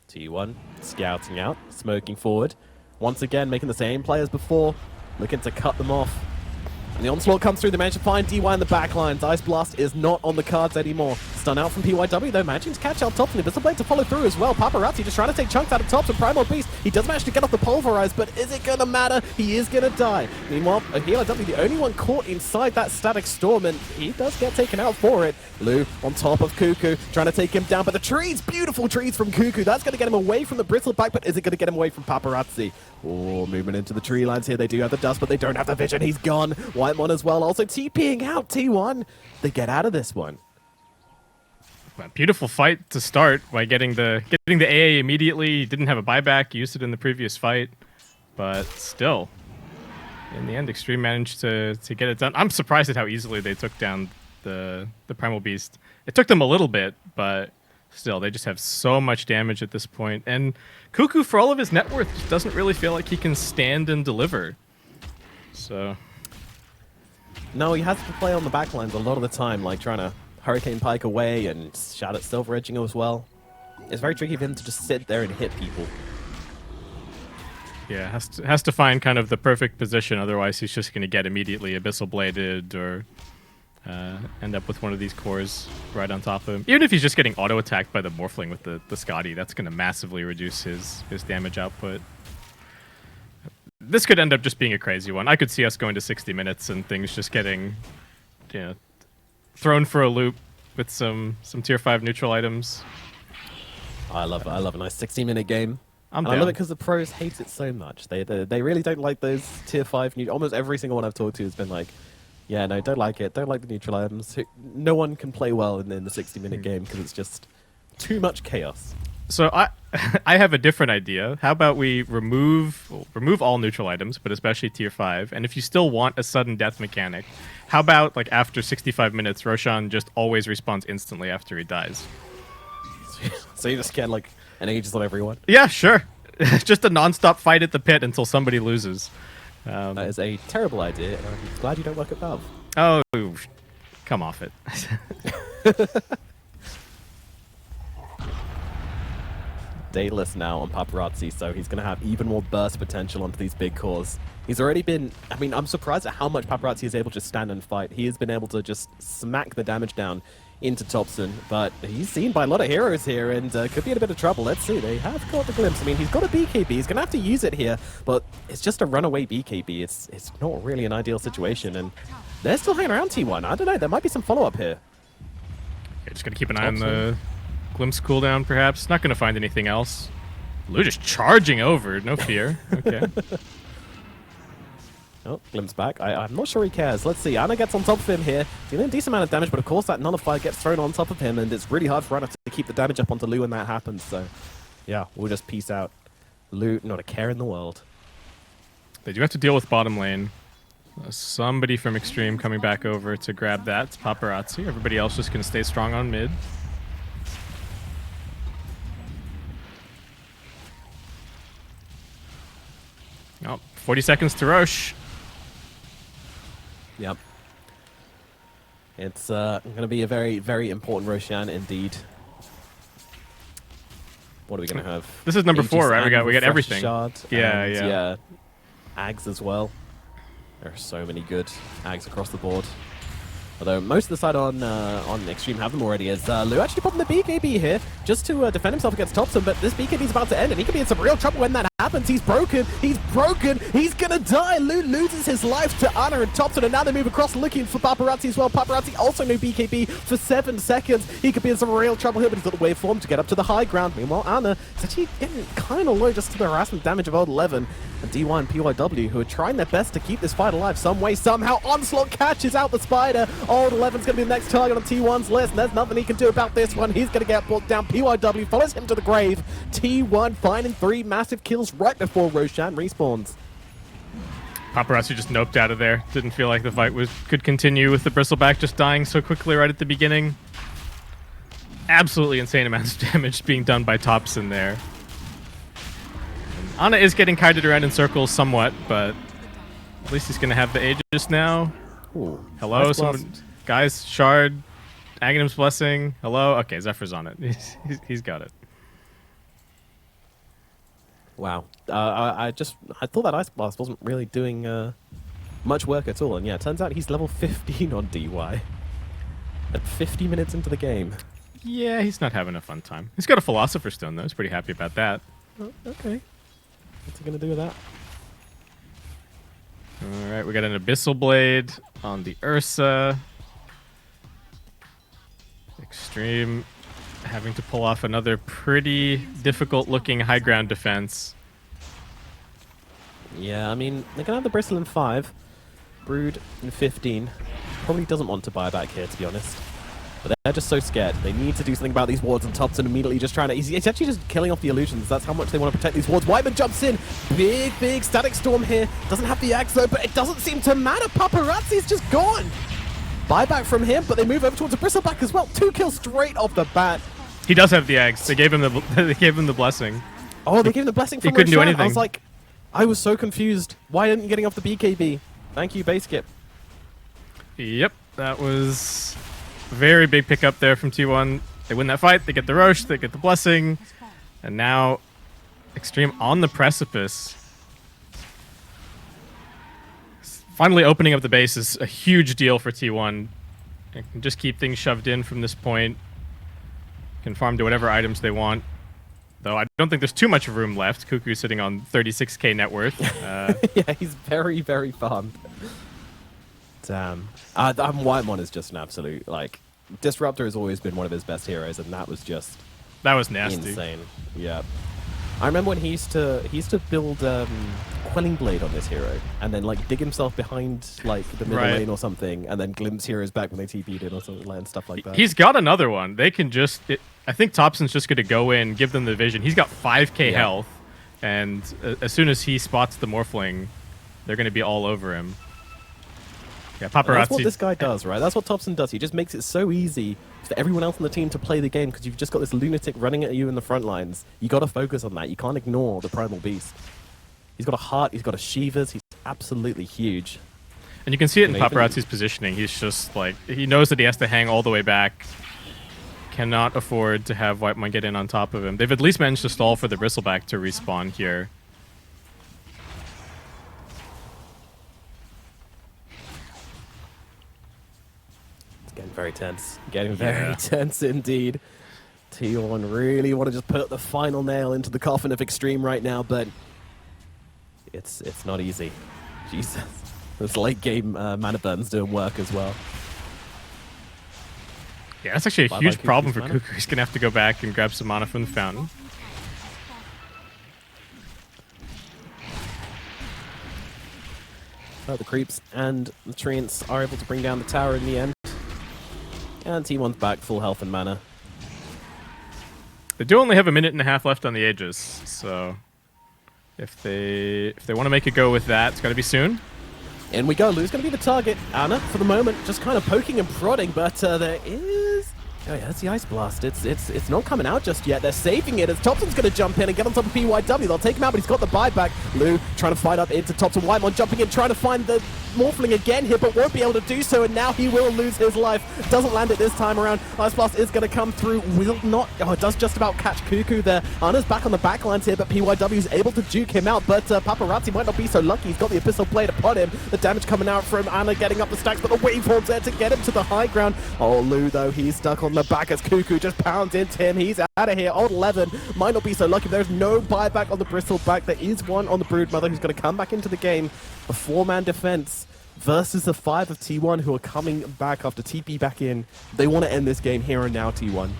T1 scouting out, smoking forward. Once again, making the same play as before, looking to cut them off. And the onslaught comes through. They manage to find DY in the backlines. Ice Blast is not on the cards anymore. Stun out from PYW, though, managing to catch out Thompson. But blade to follow through as well. Paparazzi just trying to take chunks out of Thompson. Primal Beast, he does manage to get off the Pulverize, but is it going to matter? He is going to die. Meanwhile, PYW, the only one caught inside that Static Storm, and he does get taken out for it. Lou on top of Cuckoo, trying to take him down. But the trees, beautiful trees from Cuckoo. That's going to get him away from the Bristleback, but is it going to get him away from Paparazzi? Oh, movement into the tree lines here. They do have the dust, but they don't have the vision. He's gone. Whitemon as well. Also TPing out T1. They get out of this one. Well, beautiful fight to start by getting the AA immediately. He didn't have a buyback. He used it in the previous fight, but still, in the end, Xtreme managed to get it done. I'm surprised at how easily they took down the Primal Beast. It took them a little bit, but still, they just have so much damage at this point. And Cuckoo, for all of his net worth, just doesn't really feel like he can stand and deliver. So... No, he has to play on the backlines a lot of the time, like trying to Hurricane Pike away and shout at Silver Edging as well. It's very tricky for him to just sit there and hit people. Yeah, has to find kind of the perfect position, otherwise he's just going to get immediately Abyssal Bladed or end up with one of these cores right on top of him. Even if he's just getting auto-attacked by the Morphling with the Scotty, that's going to massively reduce his damage output. This could end up just being a crazy one. I could see us going to 60 minutes and things just getting, you know, thrown for a loop with some tier 5 neutral items. I love a nice 60-minute game. I love it because the pros hate it so much. They really don't like those tier 5 neutral. Almost every single one I've talked to has been like, yeah, no, don't like it. Don't like the neutral items. No one can play well in the 60-minute game because it's just too much chaos. So I have a different idea. How about we remove all neutral items, but especially tier 5, and if you still want a sudden death mechanic, how about like after 65 minutes, Roshan just always respawns instantly after he dies? So you just get like an Aegis on everyone? Yeah, sure. Just a non-stop fight at the pit until somebody loses. That is a terrible idea, and I'm glad you don't work at Valve. Oh, come off it. Daedalus now on Paparazzi, so he's going to have even more burst potential onto these big cores. He's already been... I mean, I'm surprised at how much Paparazzi is able to stand and fight. He has been able to just smack the damage down into Thompson, but he's seen by a lot of heroes here and could be in a bit of trouble. Let's see, they have got the glimpse. I mean, he's got a BKB, he's going to have to use it here, but it's just a runaway BKB. It's not really an ideal situation, and they're still hanging around T1. I don't know, there might be some follow-up here. Yeah, just got to keep an eye on the glimpse cooldown, perhaps. Not going to find anything else. Lou just charging over, no fear. Okay. Oh, glimpse back. I'm not sure he cares. Let's see. Ana gets on top of him here, dealing a decent amount of damage, but of course that nullifier gets thrown on top of him, and it's really hard for Ana to keep the damage up onto Lou when that happens. So, yeah, we'll just peace out. Lou, not a care in the world. They do have to deal with bottom lane. Somebody from Xtreme coming back over to grab that. It's Paparazzi. Everybody else just going to stay strong on mid. Oh, 40 seconds to Roche. Yep. It's going to be a very, very important Roshan indeed. What are we going to have? This is number Aegis 4, right? We got Refresh everything. Shard Yeah, and, yeah. Ags as well. There are so many good Ags across the board. Although most of the side on Xtreme have them already, as Lou actually popping the BKB here just to defend himself against Thompson, but this BKB is about to end and he could be in some real trouble when that happens. He's broken, he's gonna die. Lou loses his life to Ana and Thompson, and now they move across looking for Paparazzi as well. Paparazzi also no BKB for 7 seconds. He could be in some real trouble here, but he's got the waveform to get up to the high ground. Meanwhile, Ana is actually getting kind of low just to the harassment damage of Old 11. And D1 and PYW, who are trying their best to keep this fight alive some way, somehow. Onslaught catches out the Spider. Old 11's going to be the next target on T1's list, and there's nothing he can do about this one. He's going to get brought down. PYW follows him to the grave. T1 finding 3 massive kills right before Roshan respawns. Paparazzi just noped out of there. Didn't feel like the fight could continue with the Bristleback just dying so quickly right at the beginning. Absolutely insane amounts of damage being done by Thompson there. Ana is getting kited around in circles somewhat, but at least he's going to have the Aegis now. Ooh, Hello, nice someone, guys, Shard, Aghanim's Blessing. Hello? Okay, Zephyr's on it. He's got it. Wow. I thought that Ice Blast wasn't really doing much work at all, and yeah, it turns out he's level 15 on DY. At 50 minutes into the game. Yeah, he's not having a fun time. He's got a Philosopher's Stone, though. He's pretty happy about that. Oh, okay. What's he going to do with that? Alright, we got an Abyssal Blade on the Ursa. Xtreme having to pull off another pretty difficult-looking high ground defense. Yeah, I mean, they're going to have the Bristle in 5. Brood in 15. Probably doesn't want to buy back here, to be honest. But they're just so scared. They need to do something about these wards, and Thompson immediately just trying to... He's actually just killing off the illusions. That's how much they want to protect these wards. Whiteman jumps in. Big Static Storm here. Doesn't have the axe, though, but it doesn't seem to matter. Paparazzi's just gone. Buyback from him, but they move over towards a Bristleback as well. 2 kills straight off the bat. He does have the eggs. They gave him the blessing. Oh, they gave him the blessing from He couldn't do Roshan. anything. I was like... I was so confused. Why aren't you getting off the BKB? Thank you, Baseskip. Yep, that was a very big pickup there from T1. They win that fight, they get the Roche, they get the blessing, and now Xtreme on the precipice. Finally opening up the base is a huge deal for T1. They can just keep things shoved in from this point. Can farm to whatever items they want. Though I don't think there's too much room left. Cuckoo's sitting on 36k net worth. Yeah, he's very, very farmed. Damn. Whitemon is just an absolute, like... Disruptor has always been one of his best heroes, and that was just... That was nasty. Insane. Yeah. I remember when he used to build Quelling Blade on this hero, and then like dig himself behind like the middle lane or something, and then glimpse heroes back when they TP'd in or something and stuff like that. He's got another one. They can just... I think Thompson's just going to go in, give them the vision. He's got 5k health, and as soon as he spots the Morphling, they're going to be all over him. Yeah, Paparazzi. And that's what this guy does, right? That's what Thompson does. He just makes it so easy for everyone else on the team to play the game because you've just got this lunatic running at you in the front lines. You got to focus on that. You can't ignore the Primal Beast. He's got a heart. He's got a Shivas. He's absolutely huge. And you can see it in Paparazzi's positioning. He's just like, he knows that he has to hang all the way back. cannot afford to have Whitemon get in on top of him. They've at least managed to stall for the Bristleback to respawn here. It's getting very tense. Getting very tense indeed. T1 really want to just put the final nail into the coffin of Xtreme right now, but it's not easy. Jesus. This late game mana burn's doing work as well. Yeah, that's actually a huge problem for mana. Cuckoo. He's going to have to go back and grab some mana from the fountain. The creeps and the treants are able to bring down the tower in the end. And T1's back, full health and mana. They do only have a minute and a half left on the Aegis, so if they want to make a go with that, it's got to be soon. In we go. Lou's going to be the target. Anna, for the moment, just kind of poking and prodding, but there is... Oh yeah, that's the Ice Blast. It's not coming out just yet. They're saving it as Thompson's going to jump in and get on top of PYW. They'll take him out, but he's got the buyback. Lou trying to fight up into Thompson. Whitemon jumping in, trying to find the Morphling again here, but won't be able to do so, and now he will lose his life. Doesn't land it this time around. Ice Blast is going to come through. Will not... Oh, it does just about catch Cuckoo there. Anna's back on the backlines here, but PYW is able to juke him out, but Paparazzi might not be so lucky. He's got the Abyssal Blade upon him. The damage coming out from Anna getting up the stacks, but the waveform's there to get him to the high ground. Oh, Lou, though, he's stuck on the back as Cuckoo just pounds into him. He's out of here. Old 11 might not be so lucky. There's no buyback on the Bristleback. There is one on the Broodmother who's going to come back into the game. A 4-man defense versus the 5 of T1 who are coming back after TP back in. They want to end this game here and now, T1.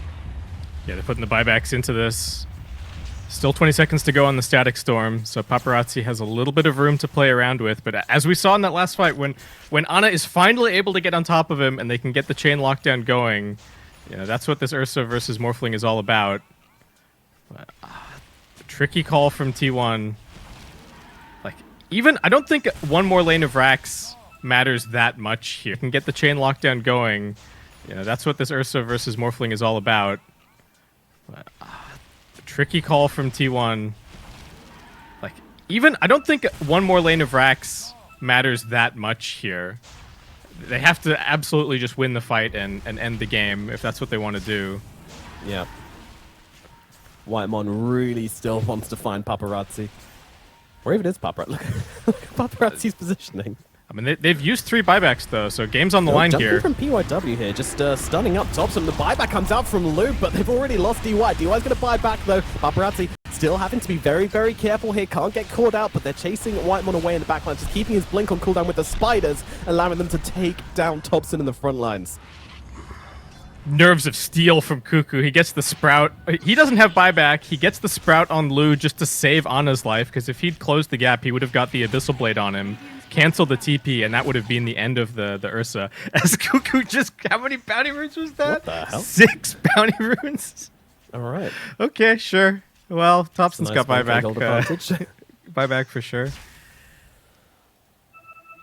Yeah, they're putting the buybacks into this. Still 20 seconds to go on the Static Storm, so Paparazzi has a little bit of room to play around with. But as we saw in that last fight, when Ana is finally able to get on top of him and they can get the chain lockdown going, you know, that's what this Ursa versus Morphling is all about. But, tricky call from T1. Like, even, I don't think one more lane of racks matters that much here. You can get the chain lockdown going. You know, that's what this Ursa versus Morphling is all about. But, tricky call from T1. Like, even, I don't think one more lane of racks matters that much here. They have to absolutely just win the fight and end the game if that's what they want to do. Yeah. Whitemon really still wants to find Paparazzi. Or even is Paparazzi. Look at Paparazzi's positioning. I mean, they've used 3 buybacks, though, so game's on the line here. Jumping from PYW here, just stunning up Thompson. The buyback comes out from Lou, but they've already lost DY. DY's going to buy back, though. Paparazzi still having to be very, very careful here. Can't get caught out, but they're chasing Whitemon away in the backline, just keeping his blink on cooldown with the spiders, allowing them to take down Thompson in the front lines. Nerves of steel from Cuckoo. He gets the Sprout. He doesn't have buyback. He gets the Sprout on Lou just to save Anna's life, because if he'd closed the gap, he would have got the Abyssal Blade on him. Cancel the TP, and that would have been the end of the Ursa. As Cuckoo just... How many bounty runes was that? What the hell? 6 bounty runes? All right. Okay, sure. Well, Thompson's got buyback. Advantage. Buyback for sure.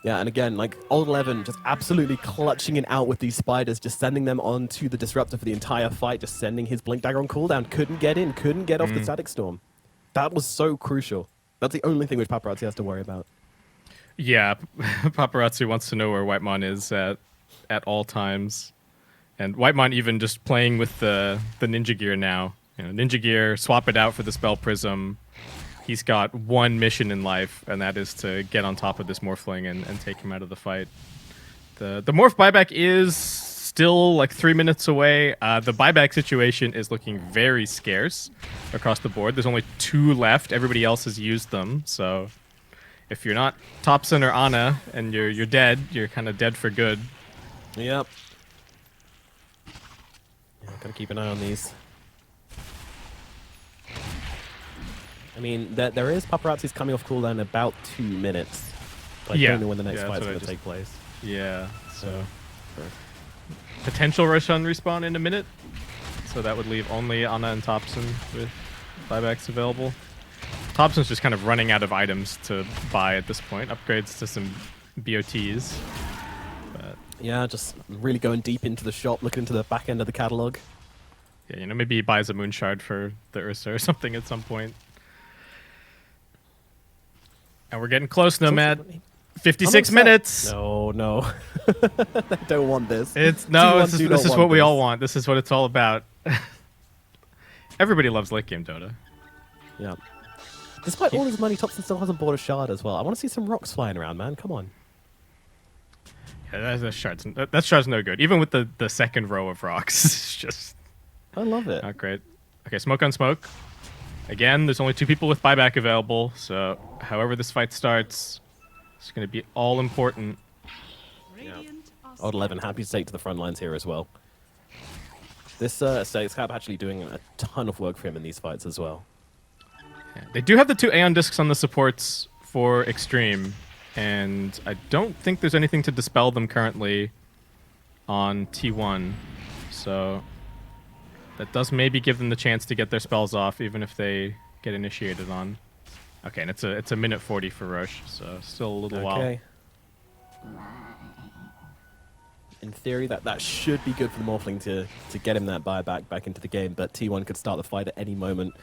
Yeah, and again, like, Old 11 just absolutely clutching it out with these spiders, just sending them onto the Disruptor for the entire fight, just sending his Blink Dagger on cooldown. Couldn't get in, couldn't get off the Static Storm. That was so crucial. That's the only thing which Paparazzi has to worry about. Yeah, Paparazzi wants to know where Whitemon is at all times. And Whitemon even just playing with the Ninja Gear now. You know, Ninja Gear, swap it out for the Spell Prism. He's got one mission in life, and that is to get on top of this Morphling and take him out of the fight. The Morph buyback is still like 3 minutes away. The buyback situation is looking very scarce across the board. There's only 2 left. Everybody else has used them, so if you're not Thompson or Ana and you're dead, you're kind of dead for good. Yep. Yeah, gotta keep an eye on these. I mean, there is Paparazzi's coming off cooldown in about 2 minutes. But I don't know when the next fight's going to take place. Yeah, so potential Roshan respawn in a minute. So that would leave only Ana and Thompson with buybacks available. Thompson's just kind of running out of items to buy at this point. Upgrades to some BOTs. But yeah, just really going deep into the shop, looking into the back end of the catalog. Yeah, you know, maybe he buys a Moonshard for the Ursa or something at some point. And we're getting close, Nomad. 56 minutes. No. I don't want this. This is what we all want. This is what it's all about. Everybody loves late game Dota. Yeah. Despite all his money, Thompson still hasn't bought a shard as well. I want to see some rocks flying around, man. Come on. Yeah, that shard's no good. Even with the second row of rocks, it's just I love it. not great. Okay, smoke on smoke. Again, there's only 2 people with buyback available, so however this fight starts, it's going to be all important. Radiant are Odd 11 happy to take to the front lines here as well. This States Cap actually doing a ton of work for him in these fights as well. Yeah, they do have the 2 Aeon discs on the supports for Xtreme, and I don't think there's anything to dispel them currently on T1, so that does maybe give them the chance to get their spells off, even if they get initiated on. Okay, and it's a minute 40 for Roche, so still a little while. In theory, that should be good for the Morphling to get him that buyback back into the game, but T1 could start the fight at any moment.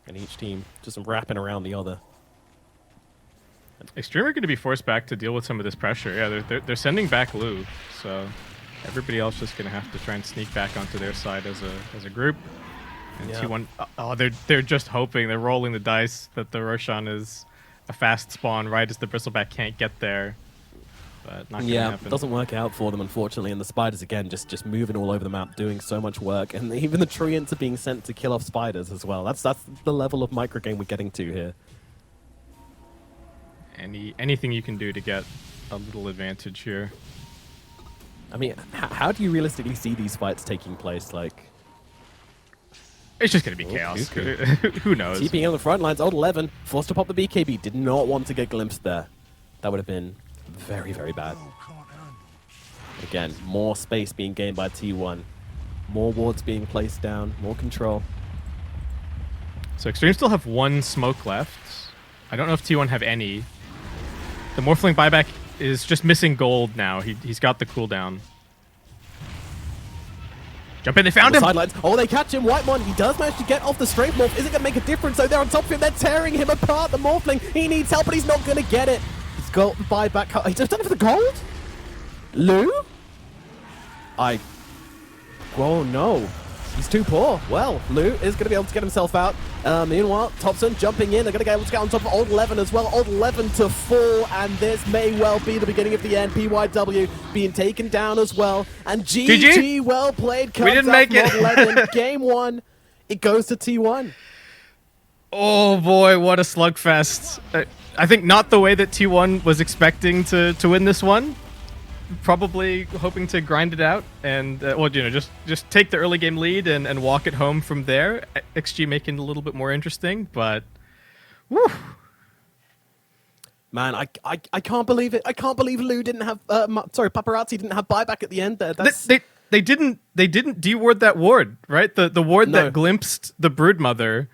And each team just wrapping around the other. Xtreme are going to be forced back to deal with some of this pressure. Yeah, they're sending back Lu, so everybody else just going to have to try and sneak back onto their side as a group. And Yeah. T1, oh, they're just hoping, they're rolling the dice that the Roshan is a fast spawn right as the Bristleback can't get there. But not gonna happen. It doesn't work out for them, unfortunately. And the spiders, again, just moving all over the map, doing so much work. And even the Treants are being sent to kill off spiders as well. That's the level of microgame we're getting to here. Anything you can do to get a little advantage here. I mean, how do you realistically see these fights taking place? Like, It's just going to be chaos. Who knows? TPing on the front lines, old 11, forced to pop the BKB. Did not want to get glimpsed there. That would have been very, very bad. Again, more space being gained by T1. More wards being placed down, more control. So Xtreme still have 1 smoke left. I don't know if T1 have any. The Morphling buyback is just missing gold now. He's got the cooldown. Jump in, they found The him! sidelines. Oh, they catch him. Whitemon, he does manage to get off the strength morph. Is it going to make a difference? So they're on top of him. They're tearing him apart. The Morphling, he needs help, but he's not going to get it. He's got the buyback. He's just done it for the gold? Lou? Oh, no. He's too poor. Well, Lou is going to be able to get himself out. Meanwhile, Thompson jumping in. They're going to get able to get on top of Old 11 as well. Old 11 to fall, and this may well be the beginning of the end. PYW being taken down as well. And GG, well played. We didn't make it. Old 11. Game 1. It goes to T1. Oh boy, what a slugfest. I think not the way that T1 was expecting to win this one. Probably hoping to grind it out and, well, you know, just take the early game lead and walk it home from there. XG making it a little bit more interesting, but whew. Man, I can't believe it. I can't believe Lou didn't have, Paparazzi didn't have buyback at the end there. They didn't deward that ward, right? The ward that glimpsed the Broodmother